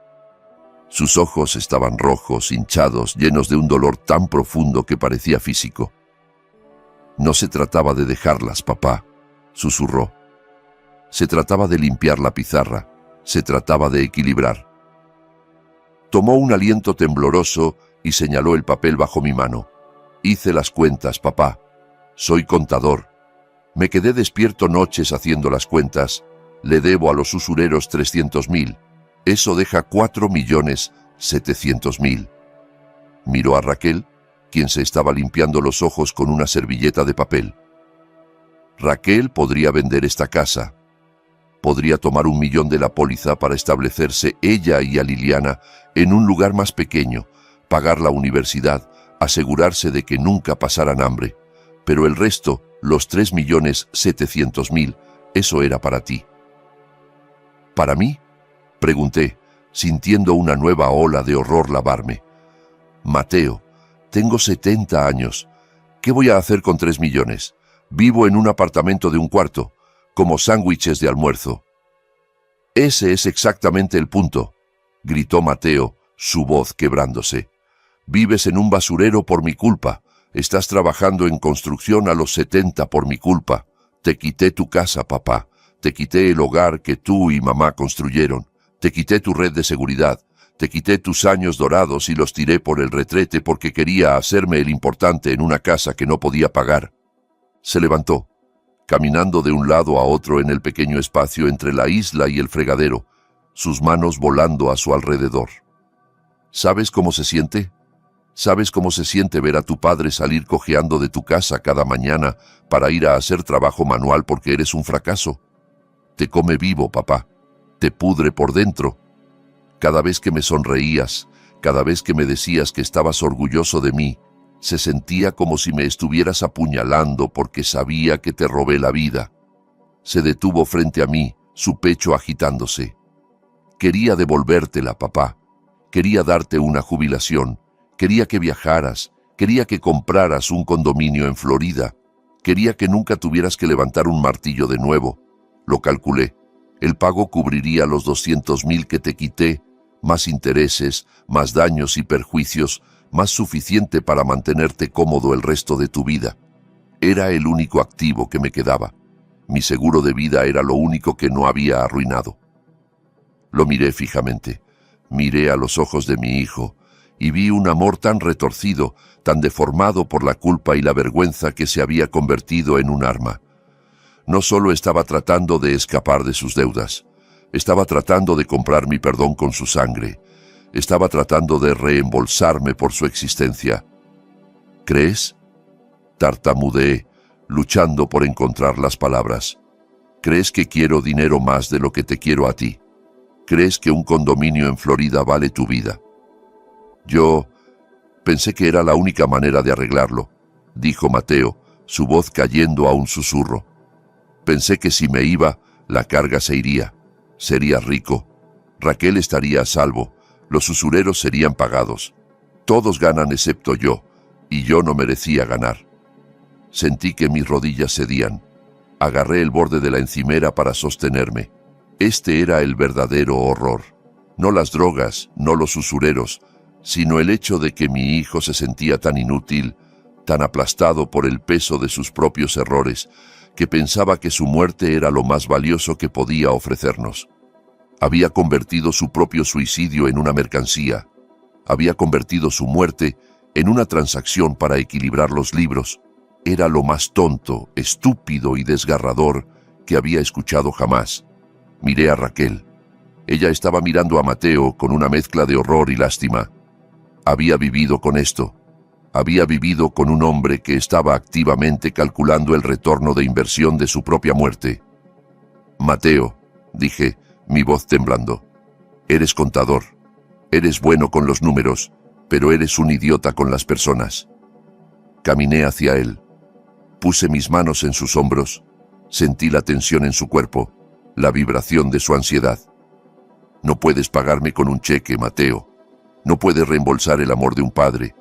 Sus ojos estaban rojos, hinchados, llenos de un dolor tan profundo que parecía físico. «No se trataba de dejarlas, papá», susurró. «Se trataba de limpiar la pizarra, se trataba de equilibrar». Tomó un aliento tembloroso y señaló el papel bajo mi mano. «Hice las cuentas, papá. Soy contador. Me quedé despierto noches haciendo las cuentas. Le debo a los usureros 300,000. Eso deja 4,700,000. Miró a Raquel, quien se estaba limpiando los ojos con una servilleta de papel. Raquel podría vender esta casa. Podría tomar 1,000,000 de la póliza para establecerse ella y a Liliana en un lugar más pequeño, pagar la universidad, asegurarse de que nunca pasaran hambre. Pero el resto, los 3,700,000, eso era para ti. ¿Para mí?, pregunté, sintiendo una nueva ola de horror lavarme. «Mateo, tengo 70 años. ¿Qué voy a hacer con 3 millones? Vivo en un apartamento de 1 cuarto, como sándwiches de almuerzo». «Ese es exactamente el punto», gritó Mateo, su voz quebrándose. Vives en un basurero por mi culpa. Estás trabajando en construcción a los 70 por mi culpa. Te quité tu casa, papá. Te quité el hogar que tú y mamá construyeron. Te quité tu red de seguridad. Te quité tus años dorados y los tiré por el retrete porque quería hacerme el importante en una casa que no podía pagar. Se levantó, caminando de un lado a otro en el pequeño espacio entre la isla y el fregadero, sus manos volando a su alrededor. ¿Sabes cómo se siente? ¿Sabes cómo se siente ver a tu padre salir cojeando de tu casa cada mañana para ir a hacer trabajo manual porque eres un fracaso? Te come vivo, papá. Te pudre por dentro. Cada vez que me sonreías, cada vez que me decías que estabas orgulloso de mí, se sentía como si me estuvieras apuñalando porque sabía que te robé la vida. Se detuvo frente a mí, su pecho agitándose. Quería devolvértela, papá. Quería darte una jubilación. Quería que viajaras. Quería que compraras un condominio en Florida. Quería que nunca tuvieras que levantar un martillo de nuevo. Lo calculé. El pago cubriría los 200,000 que te quité, más intereses, más daños y perjuicios, más suficiente para mantenerte cómodo el resto de tu vida. Era el único activo que me quedaba. Mi seguro de vida era lo único que no había arruinado. Lo miré fijamente. Miré a los ojos de mi hijo y vi un amor tan retorcido, tan deformado por la culpa y la vergüenza que se había convertido en un arma. No solo estaba tratando de escapar de sus deudas, estaba tratando de comprar mi perdón con su sangre, estaba tratando de reembolsarme por su existencia. ¿Crees? Tartamudeé, luchando por encontrar las palabras. ¿Crees que quiero dinero más de lo que te quiero a ti? ¿Crees que un condominio en Florida vale tu vida? Yo pensé que era la única manera de arreglarlo, dijo Mateo, su voz cayendo a un susurro. Pensé que si me iba, la carga se iría. Sería rico. Raquel estaría a salvo. Los usureros serían pagados. Todos ganan excepto yo, y yo no merecía ganar. Sentí que mis rodillas cedían. Agarré el borde de la encimera para sostenerme. Este era el verdadero horror. No las drogas, no los usureros, sino el hecho de que mi hijo se sentía tan inútil, tan aplastado por el peso de sus propios errores, que pensaba que su muerte era lo más valioso que podía ofrecernos. Había convertido su propio suicidio en una mercancía. Había convertido su muerte en una transacción para equilibrar los libros. Era lo más tonto, estúpido y desgarrador que había escuchado jamás. Miré a Raquel. Ella estaba mirando a Mateo con una mezcla de horror y lástima. Había vivido con esto. Había vivido con un hombre que estaba activamente calculando el retorno de inversión de su propia muerte. Mateo, dije, mi voz temblando, eres contador, eres bueno con los números, pero eres un idiota con las personas. Caminé hacia él. Puse mis manos en sus hombros, sentí la tensión en su cuerpo, la vibración de su ansiedad. No puedes pagarme con un cheque, Mateo. No puedes reembolsar el amor de un padre.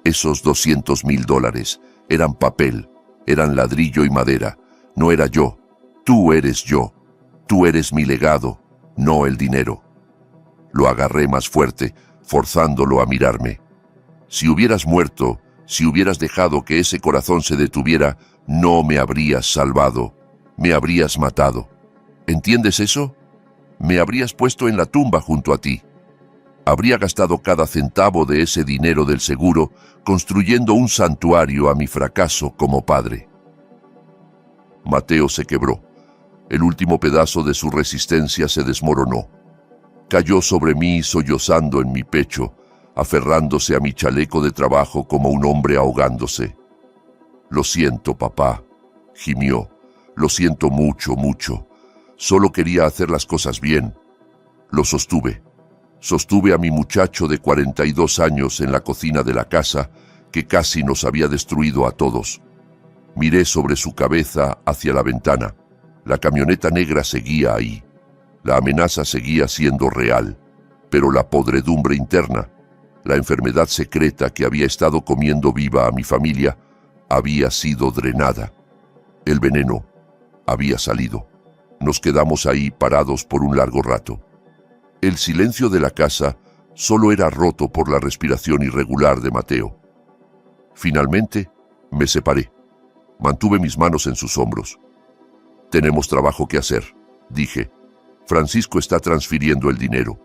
Esos $200,000 eran papel, eran ladrillo y madera. No era yo. Tú eres yo. Tú eres mi legado, no el dinero. Lo agarré más fuerte, forzándolo a mirarme. Si hubieras muerto, si hubieras dejado que ese corazón se detuviera, no me habrías salvado. Me habrías matado. ¿Entiendes eso? Me habrías puesto en la tumba junto a ti. Habría gastado cada centavo de ese dinero del seguro construyendo un santuario a mi fracaso como padre. Mateo se quebró. El último pedazo de su resistencia se desmoronó. Cayó sobre mí sollozando en mi pecho, aferrándose a mi chaleco de trabajo como un hombre ahogándose. Lo siento, papá, gimió. Lo siento mucho, mucho. Solo quería hacer las cosas bien. Lo sostuve. Sostuve a mi muchacho de 42 años en la cocina de la casa que casi nos había destruido a todos. Miré sobre su cabeza hacia la ventana. La camioneta negra seguía ahí. La amenaza seguía siendo real, pero la podredumbre interna, la enfermedad secreta que había estado comiendo viva a mi familia, había sido drenada. El veneno había salido. Nos quedamos ahí parados por un largo rato. El silencio de la casa Solo era roto por la respiración irregular de Mateo. Finalmente, me separé. Mantuve mis manos en sus hombros. Tenemos trabajo que hacer, dije. Francisco está transfiriendo el dinero.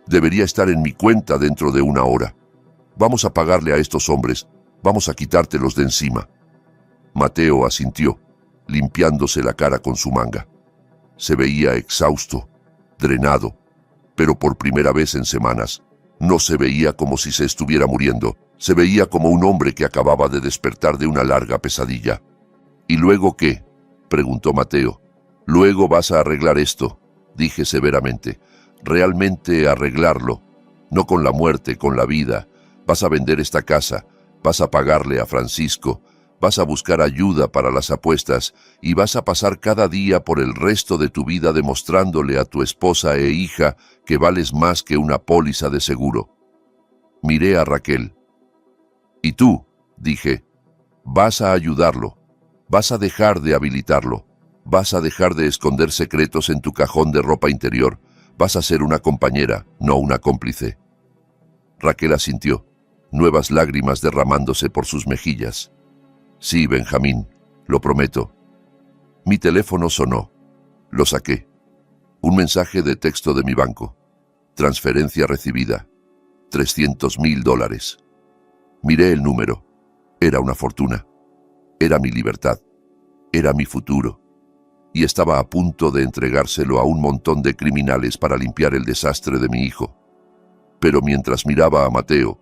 Debería estar en mi cuenta dentro de 1 hora. Vamos a pagarle a estos hombres. Vamos a quitártelos de encima. Mateo asintió, limpiándose la cara con su manga. Se veía exhausto, drenado, pero por primera vez en semanas, no se veía como si se estuviera muriendo. Se veía como un hombre que acababa de despertar de una larga pesadilla. ¿Y luego qué?, preguntó Mateo. Luego vas a arreglar esto, dije severamente. Realmente arreglarlo, no con la muerte, con la vida. Vas a vender esta casa, vas a pagarle a Francisco, vas a buscar ayuda para las apuestas y vas a pasar cada día por el resto de tu vida demostrándole a tu esposa e hija que vales más que una póliza de seguro. Miré a Raquel. Y tú, dije, vas a ayudarlo, vas a dejar de habilitarlo, vas a dejar de esconder secretos en tu cajón de ropa interior, vas a ser una compañera, no una cómplice. Raquel asintió, nuevas lágrimas derramándose por sus mejillas. Sí, Benjamín, lo prometo. Mi teléfono sonó. Lo saqué. Un mensaje de texto de mi banco. Transferencia recibida. $300,000. Miré el número. Era una fortuna. Era mi libertad. Era mi futuro. Y estaba a punto de entregárselo a un montón de criminales para limpiar el desastre de mi hijo. Pero mientras miraba a Mateo,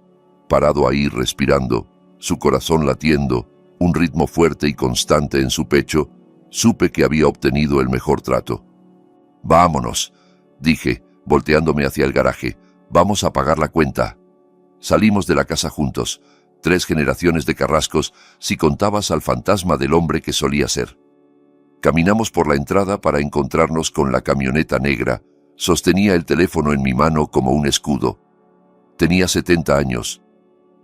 parado ahí respirando, su corazón latiendo, un ritmo fuerte y constante en su pecho, supe que había obtenido el mejor trato. «Vámonos», dije, volteándome hacia el garaje. «Vamos a pagar la cuenta». Salimos de la casa juntos, 3 generaciones de Carrascos, si contabas al fantasma del hombre que solía ser. Caminamos por la entrada para encontrarnos con la camioneta negra. Sostenía el teléfono en mi mano como un escudo. Tenía 70 años.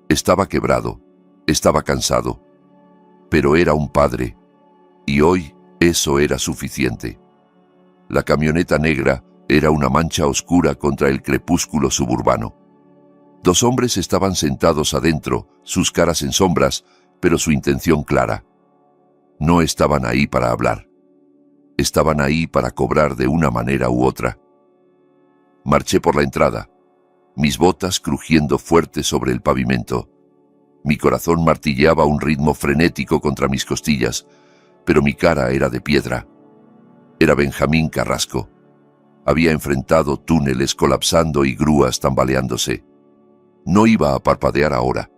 Estaba quebrado. Estaba cansado. Pero era un padre. Y hoy eso era suficiente. La camioneta negra era una mancha oscura contra el crepúsculo suburbano. 2 hombres estaban sentados adentro, sus caras en sombras, pero su intención clara. No estaban ahí para hablar. Estaban ahí para cobrar de una manera u otra. Marché por la entrada, mis botas crujiendo fuerte sobre el pavimento. Mi corazón martilleaba un ritmo frenético contra mis costillas, pero mi cara era de piedra. Era Benjamín Carrasco. Había enfrentado túneles colapsando y grúas tambaleándose. No iba a parpadear ahora.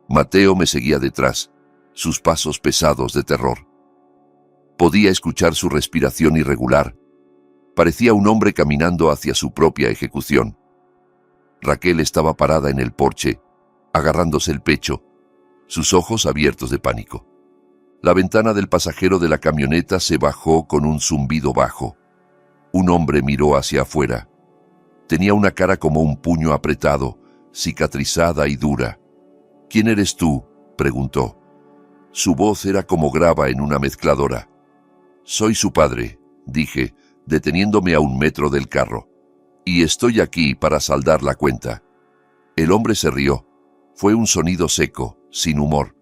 Mateo me seguía detrás, sus pasos pesados de terror. Podía escuchar su respiración irregular. Parecía un hombre caminando hacia su propia ejecución. Raquel estaba parada en el porche, agarrándose el pecho, sus ojos abiertos de pánico. La ventana del pasajero de la camioneta se bajó con un zumbido bajo. Un hombre miró hacia afuera. Tenía una cara como un puño apretado, cicatrizada y dura. «¿Quién eres tú?», preguntó. Su voz era como grava en una mezcladora. «Soy su padre», dije, deteniéndome a 1 metro del carro. «Y estoy aquí para saldar la cuenta». El hombre se rió. Fue un sonido seco, sin humor.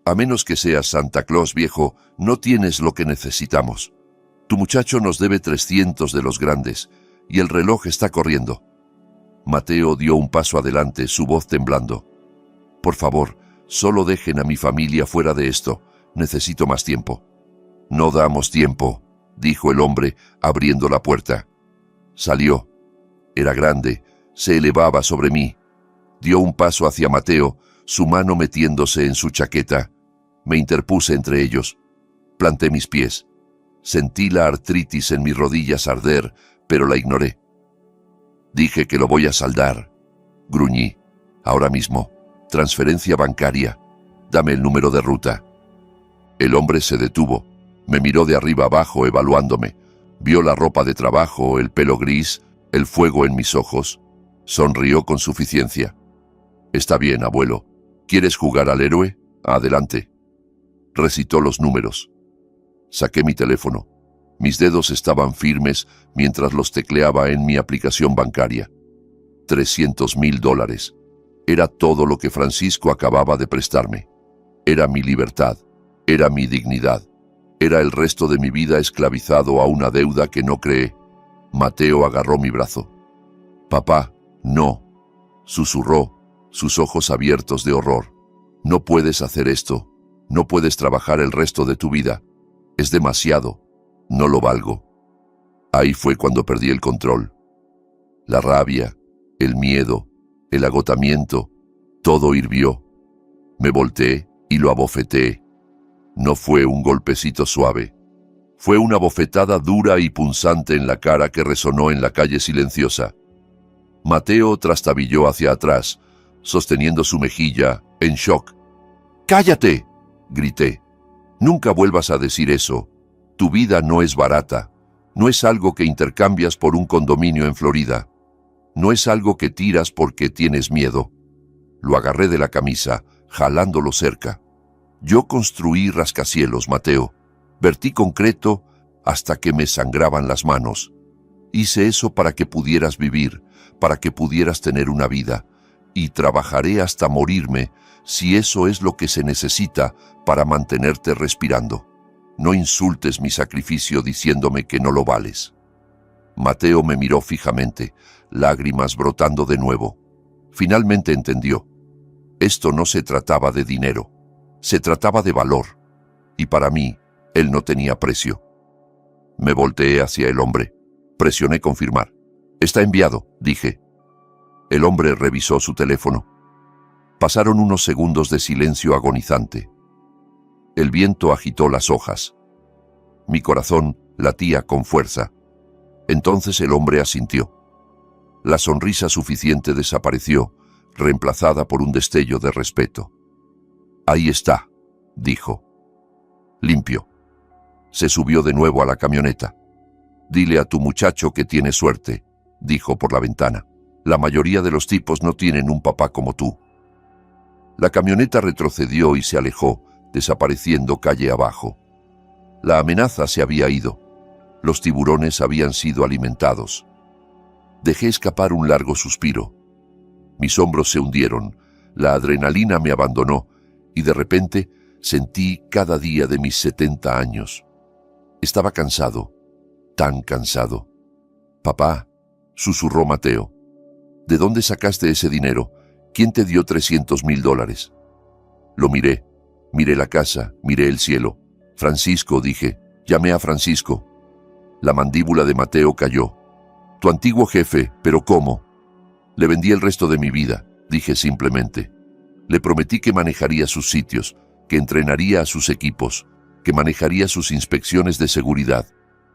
«A menos que seas Santa Claus, viejo, no tienes lo que necesitamos. Tu muchacho nos debe 300 de los grandes, y el reloj está corriendo». Mateo dio un paso adelante, su voz temblando. «Por favor, solo dejen a mi familia fuera de esto. Necesito más tiempo». «No damos tiempo», dijo el hombre, abriendo la puerta. Salió. Era grande, se elevaba sobre mí. Dio un paso hacia Mateo, su mano metiéndose en su chaqueta. Me interpuse entre ellos. Planté mis pies. Sentí la artritis en mis rodillas arder, pero la ignoré. «Dije que lo voy a saldar», gruñí. «Ahora mismo. Transferencia bancaria. Dame el número de ruta». El hombre se detuvo. Me miró de arriba abajo evaluándome. Vio la ropa de trabajo, el pelo gris, el fuego en mis ojos. Sonrió con suficiencia. «Está bien, abuelo. ¿Quieres jugar al héroe? Adelante». Recitó los números. Saqué mi teléfono. Mis dedos estaban firmes mientras los tecleaba en mi aplicación bancaria. $300,000. Era todo lo que Francisco acababa de prestarme. Era mi libertad, era mi dignidad, era el resto de mi vida esclavizado a una deuda que no creé. Mateo agarró mi brazo. «Papá, no», susurró, sus ojos abiertos de horror. «No puedes hacer esto, no puedes trabajar el resto de tu vida. Es demasiado, no lo valgo». Ahí fue cuando perdí el control. La rabia, el miedo, el agotamiento, todo hirvió. Me volteé y lo abofeteé. No fue un golpecito suave. Fue una bofetada dura y punzante en la cara que resonó en la calle silenciosa. Mateo trastabilló hacia atrás, sosteniendo su mejilla, en shock. «¡Cállate!», grité. «Nunca vuelvas a decir eso. Tu vida no es barata. No es algo que intercambias por un condominio en Florida. No es algo que tiras porque tienes miedo». Lo agarré de la camisa, jalándolo cerca. «Yo construí rascacielos, Mateo. Vertí concreto hasta que me sangraban las manos. Hice eso para que pudieras vivir, para que pudieras tener una vida. Y trabajaré hasta morirme si eso es lo que se necesita para mantenerte respirando. No insultes mi sacrificio diciéndome que no lo vales». Mateo me miró fijamente, lágrimas brotando de nuevo. Finalmente entendió. Esto no se trataba de dinero, se trataba de valor. Y para mí, él no tenía precio. Me volteé hacia el hombre. Presioné confirmar. «Está enviado», dije. El hombre revisó su teléfono. Pasaron unos segundos de silencio agonizante. El viento agitó las hojas. Mi corazón latía con fuerza. Entonces el hombre asintió. La sonrisa suficiente desapareció, reemplazada por un destello de respeto. «Ahí está», dijo. «Limpio». Se subió de nuevo a la camioneta. «Dile a tu muchacho que tiene suerte», dijo por la ventana. «La mayoría de los tipos no tienen un papá como tú». La camioneta retrocedió y se alejó, desapareciendo calle abajo. La amenaza se había ido. Los tiburones habían sido alimentados. Dejé escapar un largo suspiro. Mis hombros se hundieron, la adrenalina me abandonó y de repente sentí cada día de mis 70 años. Estaba cansado, tan cansado. «Papá», susurró Mateo, «¿de dónde sacaste ese dinero? ¿Quién te dio $300,000? Lo miré la casa, miré el cielo. «Francisco», dije, llamé a Francisco. La mandíbula de Mateo cayó. «Tu antiguo jefe, ¿pero cómo?» «Le vendí el resto de mi vida», dije simplemente. Le prometí que manejaría sus sitios, que entrenaría a sus equipos, que manejaría sus inspecciones de seguridad.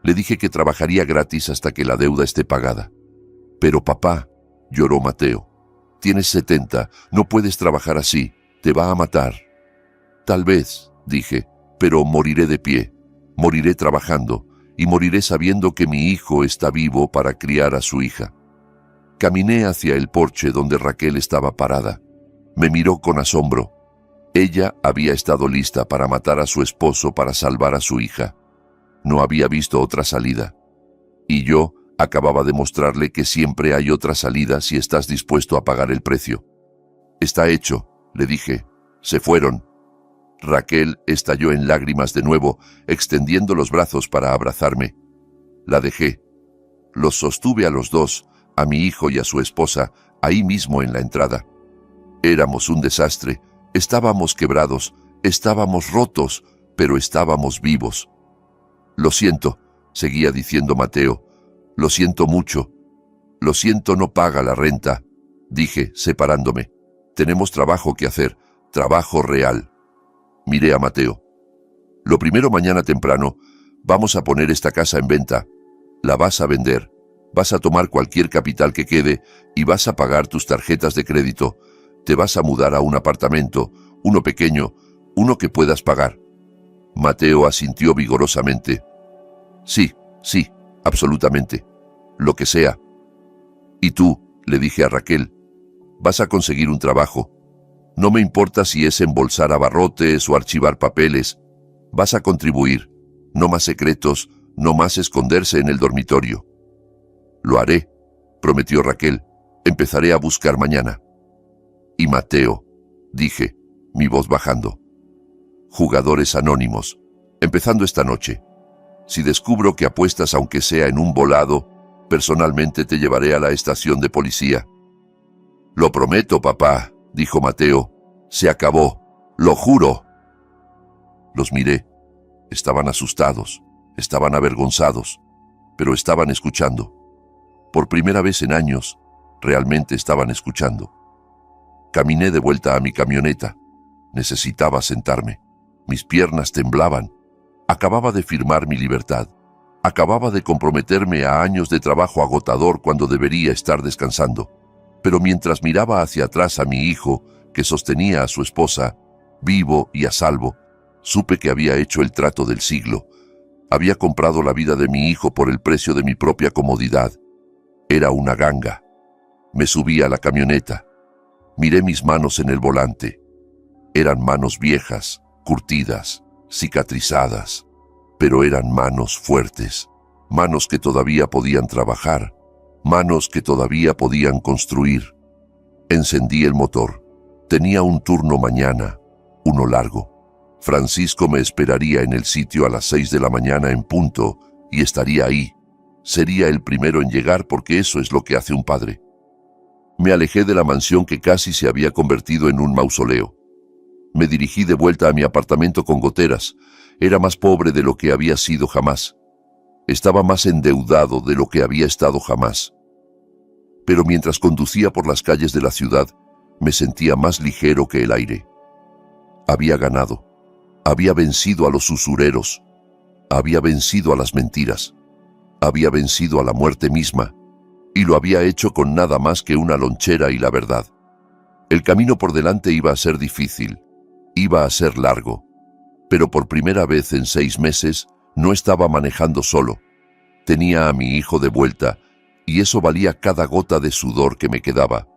Le dije que trabajaría gratis hasta que la deuda esté pagada. «Pero papá», lloró Mateo, «tienes 70, no puedes trabajar así, te va a matar». «Tal vez», dije, «pero moriré de pie, moriré trabajando, y moriré sabiendo que mi hijo está vivo para criar a su hija». Caminé hacia el porche donde Raquel estaba parada. Me miró con asombro. Ella había estado lista para matar a su esposo para salvar a su hija. No había visto otra salida. Y yo acababa de mostrarle que siempre hay otra salida si estás dispuesto a pagar el precio. «Está hecho», le dije. «Se fueron». Raquel estalló en lágrimas de nuevo, extendiendo los brazos para abrazarme. La dejé. Los sostuve a los dos, a mi hijo y a su esposa, ahí mismo en la entrada. Éramos un desastre, estábamos quebrados, estábamos rotos, pero estábamos vivos. «Lo siento», seguía diciendo Mateo, «lo siento mucho. Lo siento, no paga la renta», dije, separándome. «Tenemos trabajo que hacer, trabajo real». Miré a Mateo. «Lo primero, mañana temprano, vamos a poner esta casa en venta. La vas a vender. Vas a tomar cualquier capital que quede y vas a pagar tus tarjetas de crédito. Te vas a mudar a un apartamento, uno pequeño, uno que puedas pagar». Mateo asintió vigorosamente. «Sí, sí, absolutamente. Lo que sea». «Y tú», le dije a Raquel, «vas a conseguir un trabajo. No me importa si es embolsar abarrotes o archivar papeles. Vas a contribuir. No más secretos, no más esconderse en el dormitorio». «Lo haré», prometió Raquel. Empezaré a buscar mañana. Y Mateo, dije, mi voz bajando. Jugadores anónimos, empezando esta noche. Si descubro que apuestas aunque sea en un volado, personalmente te llevaré a la estación de policía. Lo prometo, papá, dijo Mateo. Se acabó, lo juro. Los miré. Estaban asustados, estaban avergonzados, pero estaban escuchando. Por primera vez en años, realmente estaban escuchando. Caminé de vuelta a mi camioneta. Necesitaba sentarme. Mis piernas temblaban. Acababa de firmar mi libertad. Acababa de comprometerme a años de trabajo agotador cuando debería estar descansando. Pero mientras miraba hacia atrás a mi hijo, que sostenía a su esposa, vivo y a salvo, supe que había hecho el trato del siglo. Había comprado la vida de mi hijo por el precio de mi propia comodidad. Era una ganga. Me subí a la camioneta. Miré mis manos en el volante. Eran manos viejas, curtidas, cicatrizadas, pero eran manos fuertes, manos que todavía podían trabajar, manos que todavía podían construir. Encendí el motor. Tenía un turno mañana, uno largo. Francisco me esperaría en el sitio a las 6 de la mañana en punto y estaría ahí. Sería el primero en llegar porque eso es lo que hace un padre. Me alejé de la mansión que casi se había convertido en un mausoleo. Me dirigí de vuelta a mi apartamento con goteras. Era más pobre de lo que había sido jamás. Estaba más endeudado de lo que había estado jamás. Pero mientras conducía por las calles de la ciudad, me sentía más ligero que el aire. Había ganado. Había vencido a los usureros. Había vencido a las mentiras. Había vencido a la muerte misma. Y lo había hecho con nada más que una lonchera y la verdad. El camino por delante iba a ser difícil. Iba a ser largo. Pero por primera vez en 6 meses no estaba manejando solo. Tenía a mi hijo de vuelta, y eso valía cada gota de sudor que me quedaba.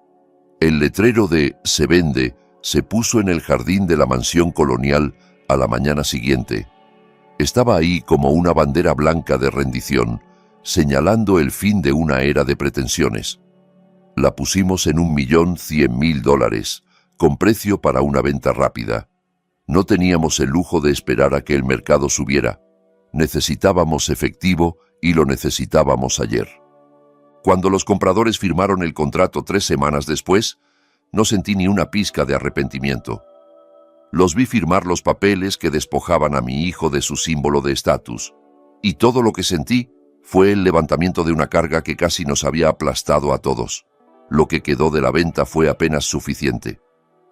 El letrero de "Se vende" se puso en el jardín de la mansión colonial a la mañana siguiente. Estaba ahí como una bandera blanca de rendición, señalando el fin de una era de pretensiones. La pusimos en $1.100.000, con precio para una venta rápida. No teníamos el lujo de esperar a que el mercado subiera. Necesitábamos efectivo y lo necesitábamos ayer. Cuando los compradores firmaron el contrato 3 semanas después, no sentí ni una pizca de arrepentimiento. Los vi firmar los papeles que despojaban a mi hijo de su símbolo de estatus, y todo lo que sentí fue el levantamiento de una carga que casi nos había aplastado a todos. Lo que quedó de la venta fue apenas suficiente.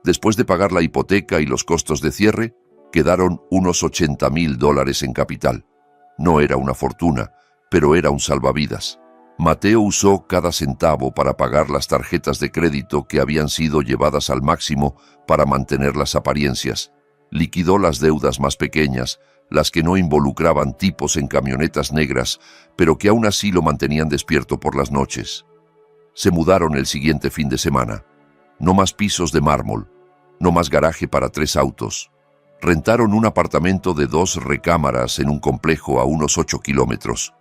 Después de pagar la hipoteca y los costos de cierre, quedaron unos $80.000 en capital. No era una fortuna, pero era un salvavidas. Mateo usó cada centavo para pagar las tarjetas de crédito que habían sido llevadas al máximo para mantener las apariencias. Liquidó las deudas más pequeñas, las que no involucraban tipos en camionetas negras, pero que aún así lo mantenían despierto por las noches. Se mudaron el siguiente fin de semana. No más pisos de mármol, no más garaje para 3 autos. Rentaron un apartamento de 2 recámaras en un complejo a unos 8 kilómetros.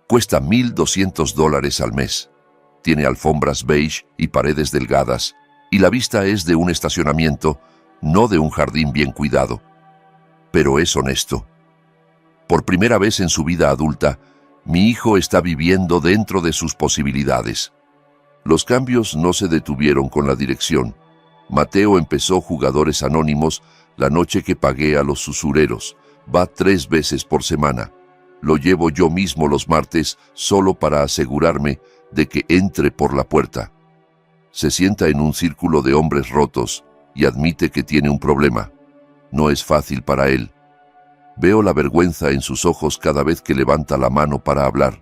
Cuesta $1.200 al mes. Tiene alfombras beige y paredes delgadas, y la vista es de un estacionamiento, no de un jardín bien cuidado. Pero es honesto. Por primera vez en su vida adulta, mi hijo está viviendo dentro de sus posibilidades. Los cambios no se detuvieron con la dirección. Mateo empezó Jugadores Anónimos la noche que pagué a los usureros. Va 3 veces por semana. Lo llevo yo mismo los martes solo para asegurarme de que entre por la puerta. Se sienta en un círculo de hombres rotos y admite que tiene un problema. No es fácil para él. Veo la vergüenza en sus ojos cada vez que levanta la mano para hablar.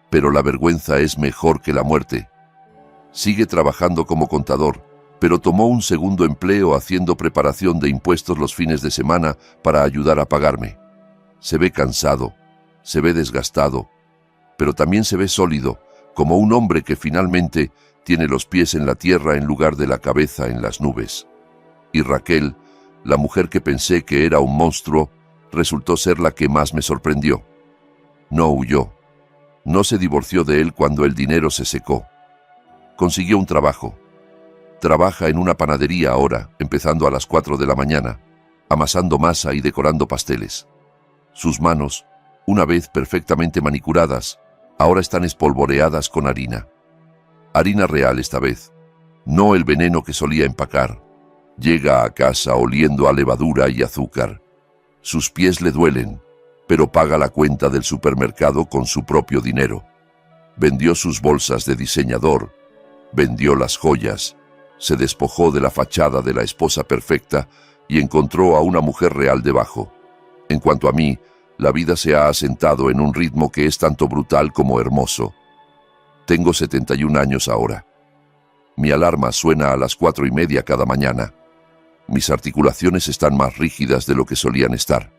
Pero la vergüenza es mejor que la muerte. Sigue trabajando como contador, pero tomó un segundo empleo haciendo preparación de impuestos los fines de semana para ayudar a pagarme. Se ve cansado, se ve desgastado, pero también se ve sólido, como un hombre que finalmente tiene los pies en la tierra en lugar de la cabeza en las nubes. Y Raquel, la mujer que pensé que era un monstruo, resultó ser la que más me sorprendió. No huyó. No se divorció de él cuando el dinero se secó. Consiguió un trabajo. Trabaja en una panadería ahora, empezando a las 4 de la mañana, amasando masa y decorando pasteles. Sus manos, una vez perfectamente manicuradas, ahora están espolvoreadas con harina. Harina real esta vez, no el veneno que solía empacar. Llega a casa oliendo a levadura y azúcar. Sus pies le duelen, pero paga la cuenta del supermercado con su propio dinero. Vendió sus bolsas de diseñador, vendió las joyas, se despojó de la fachada de la esposa perfecta y encontró a una mujer real debajo. En cuanto a mí, la vida se ha asentado en un ritmo que es tanto brutal como hermoso. Tengo 71 años ahora. Mi alarma suena a las 4:30 cada mañana. Mis articulaciones están más rígidas de lo que solían estar.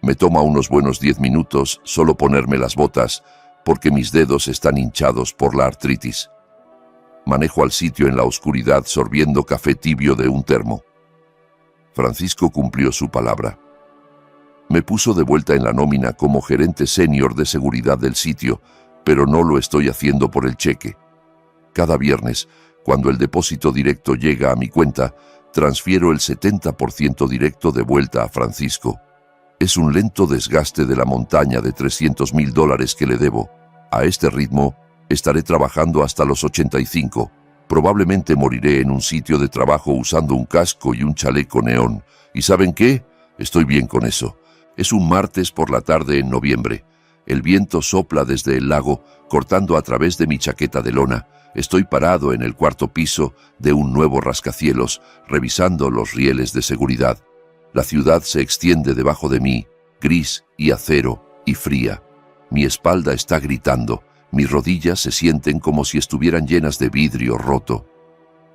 Me toma unos buenos 10 minutos solo ponerme las botas porque mis dedos están hinchados por la artritis. Manejo al sitio en la oscuridad sorbiendo café tibio de un termo. Francisco cumplió su palabra. Me puso de vuelta en la nómina como gerente senior de seguridad del sitio, pero no lo estoy haciendo por el cheque. Cada viernes, cuando el depósito directo llega a mi cuenta, transfiero el 70% directo de vuelta a Francisco. Es un lento desgaste de la montaña de $300,000 que le debo. A este ritmo, estaré trabajando hasta los 85. Probablemente moriré en un sitio de trabajo usando un casco y un chaleco neón. ¿Y saben qué? Estoy bien con eso. Es un martes por la tarde en noviembre. El viento sopla desde el lago, cortando a través de mi chaqueta de lona. Estoy parado en el cuarto piso de un nuevo rascacielos, revisando los rieles de seguridad. La ciudad se extiende debajo de mí, gris y acero y fría. Mi espalda está gritando. Mis rodillas se sienten como si estuvieran llenas de vidrio roto.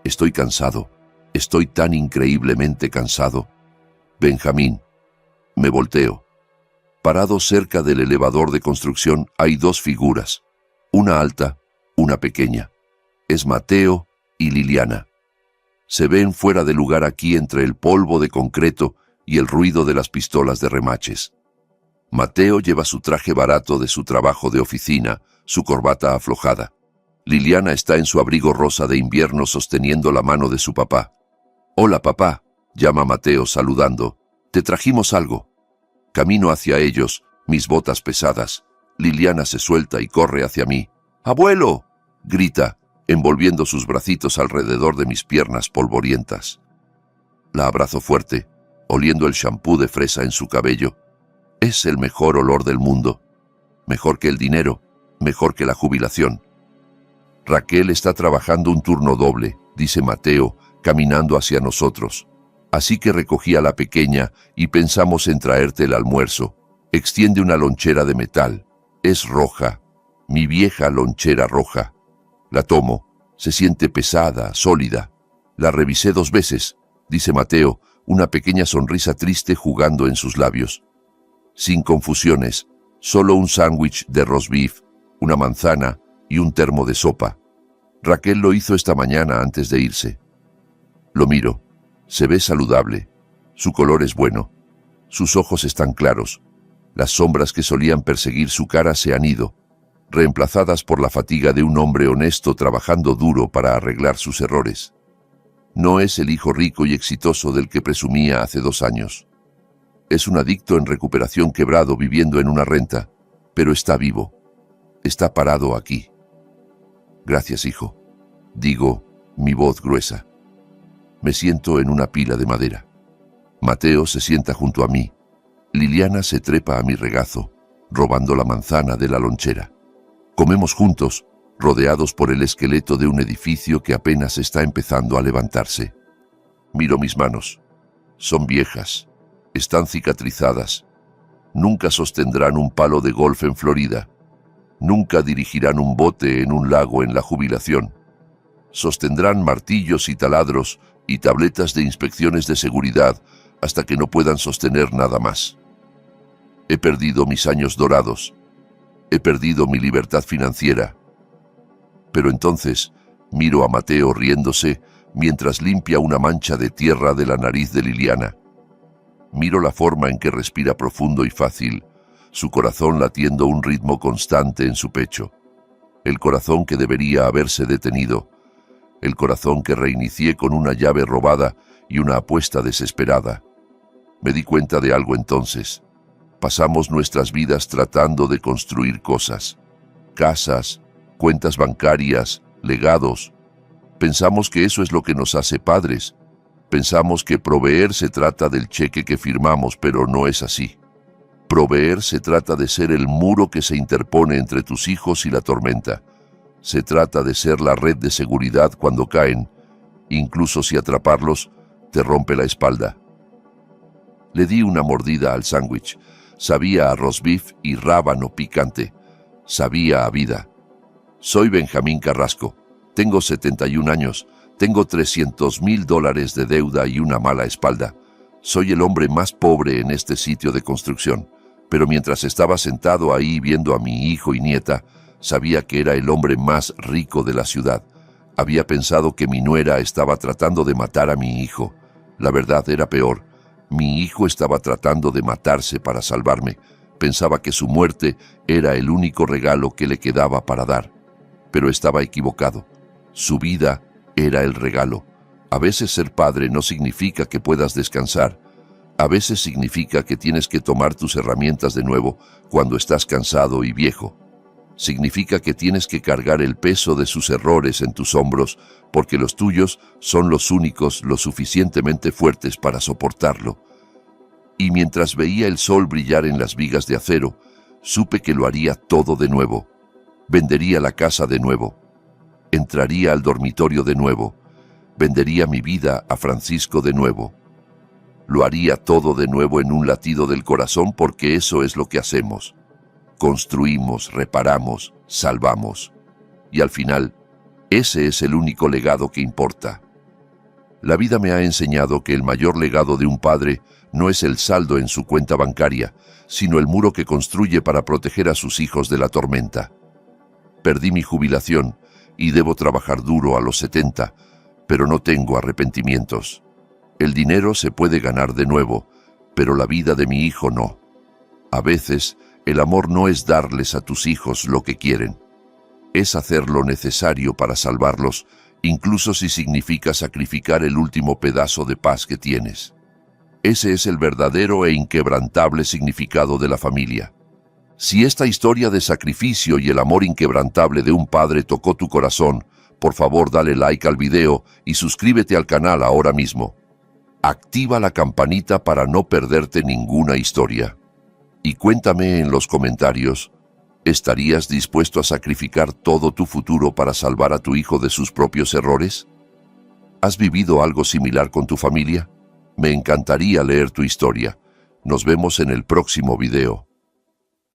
Estoy cansado. Estoy tan increíblemente cansado. Benjamín. Me volteo. Parado cerca del elevador de construcción hay dos figuras. Una alta, una pequeña. Es Mateo y Liliana. Se ven fuera de lugar aquí entre el polvo de concreto y el ruido de las pistolas de remaches. Mateo lleva su traje barato de su trabajo de oficina, su corbata aflojada. Liliana está en su abrigo rosa de invierno sosteniendo la mano de su papá. «Hola, papá», llama Mateo saludando. «Te trajimos algo». Camino hacia ellos, mis botas pesadas. Liliana se suelta y corre hacia mí. «¡Abuelo!», grita, envolviendo sus bracitos alrededor de mis piernas polvorientas. La abrazo fuerte, oliendo el champú de fresa en su cabello. Es el mejor olor del mundo. Mejor que el dinero, mejor que la jubilación. Raquel está trabajando un turno doble, dice Mateo, caminando hacia nosotros. Así que recogí a la pequeña y pensamos en traerte el almuerzo. Extiende una lonchera de metal. Es roja. Mi vieja lonchera roja. La tomo. Se siente pesada, sólida. La revisé 2 veces, dice Mateo, una pequeña sonrisa triste jugando en sus labios. Sin confusiones, solo un sándwich de roast beef, una manzana y un termo de sopa. Raquel lo hizo esta mañana antes de irse. Lo miro. Se ve saludable. Su color es bueno. Sus ojos están claros. Las sombras que solían perseguir su cara se han ido, reemplazadas por la fatiga de un hombre honesto trabajando duro para arreglar sus errores. No es el hijo rico y exitoso del que presumía hace 2 años. Es un adicto en recuperación quebrado viviendo en una renta, pero está vivo. Está parado aquí. Gracias, hijo. Digo, mi voz gruesa. Me siento en una pila de madera. Mateo se sienta junto a mí. Liliana se trepa a mi regazo, robando la manzana de la lonchera. Comemos juntos, rodeados por el esqueleto de un edificio que apenas está empezando a levantarse. Miro mis manos. Son viejas. Están cicatrizadas. Nunca sostendrán un palo de golf en Florida. Nunca dirigirán un bote en un lago en la jubilación. Sostendrán martillos y taladros y tabletas de inspecciones de seguridad hasta que no puedan sostener nada más. He perdido mis años dorados. He perdido mi libertad financiera. Pero entonces miro a Mateo riéndose mientras limpia una mancha de tierra de la nariz de Liliana. Miro la forma en que respira profundo y fácil, su corazón latiendo un ritmo constante en su pecho. el corazón que debería haberse detenido, el corazón que reinicié con una llave robada y una apuesta desesperada. Me di cuenta de algo entonces. Pasamos nuestras vidas tratando de construir cosas, casas, cuentas bancarias, legados. Pensamos que eso es lo que nos hace padres. Pensamos que proveer se trata del cheque que firmamos, pero no es así. Proveer se trata de ser el muro que se interpone entre tus hijos y la tormenta. Se trata de ser la red de seguridad cuando caen, incluso si atraparlos te rompe la espalda. Le di una mordida al sándwich. Sabía a roast beef y rábano picante. Sabía a vida. Soy Benjamín Carrasco. Tengo 71 años. Tengo $300,000 de deuda y una mala espalda. Soy el hombre más pobre en este sitio de construcción. Pero mientras estaba sentado ahí viendo a mi hijo y nieta, sabía que era el hombre más rico de la ciudad. Había pensado que mi nuera estaba tratando de matar a mi hijo. La verdad era peor. Mi hijo estaba tratando de matarse para salvarme. Pensaba que su muerte era el único regalo que le quedaba para dar. Pero estaba equivocado. Su vida era el regalo. A veces ser padre no significa que puedas descansar. A veces significa que tienes que tomar tus herramientas de nuevo cuando estás cansado y viejo. Significa que tienes que cargar el peso de sus errores en tus hombros porque los tuyos son los únicos lo suficientemente fuertes para soportarlo. Y mientras veía el sol brillar en las vigas de acero, supe que lo haría todo de nuevo. Vendería la casa de nuevo. Entraría al dormitorio de nuevo. Vendería mi vida a Francisco de nuevo. Lo haría todo de nuevo en un latido del corazón porque eso es lo que hacemos. Construimos, reparamos, salvamos. Y al final, ese es el único legado que importa. La vida me ha enseñado que el mayor legado de un padre no es el saldo en su cuenta bancaria, sino el muro que construye para proteger a sus hijos de la tormenta. Perdí mi jubilación y debo trabajar duro a los 70, pero no tengo arrepentimientos. El dinero se puede ganar de nuevo, pero la vida de mi hijo no. A veces, el amor no es darles a tus hijos lo que quieren. Es hacer lo necesario para salvarlos, incluso si significa sacrificar el último pedazo de paz que tienes. Ese es el verdadero e inquebrantable significado de la familia. Si esta historia de sacrificio y el amor inquebrantable de un padre tocó tu corazón, por favor dale like al video y suscríbete al canal ahora mismo. Activa la campanita para no perderte ninguna historia. Y cuéntame en los comentarios, ¿estarías dispuesto a sacrificar todo tu futuro para salvar a tu hijo de sus propios errores? ¿Has vivido algo similar con tu familia? Me encantaría leer tu historia. Nos vemos en el próximo video.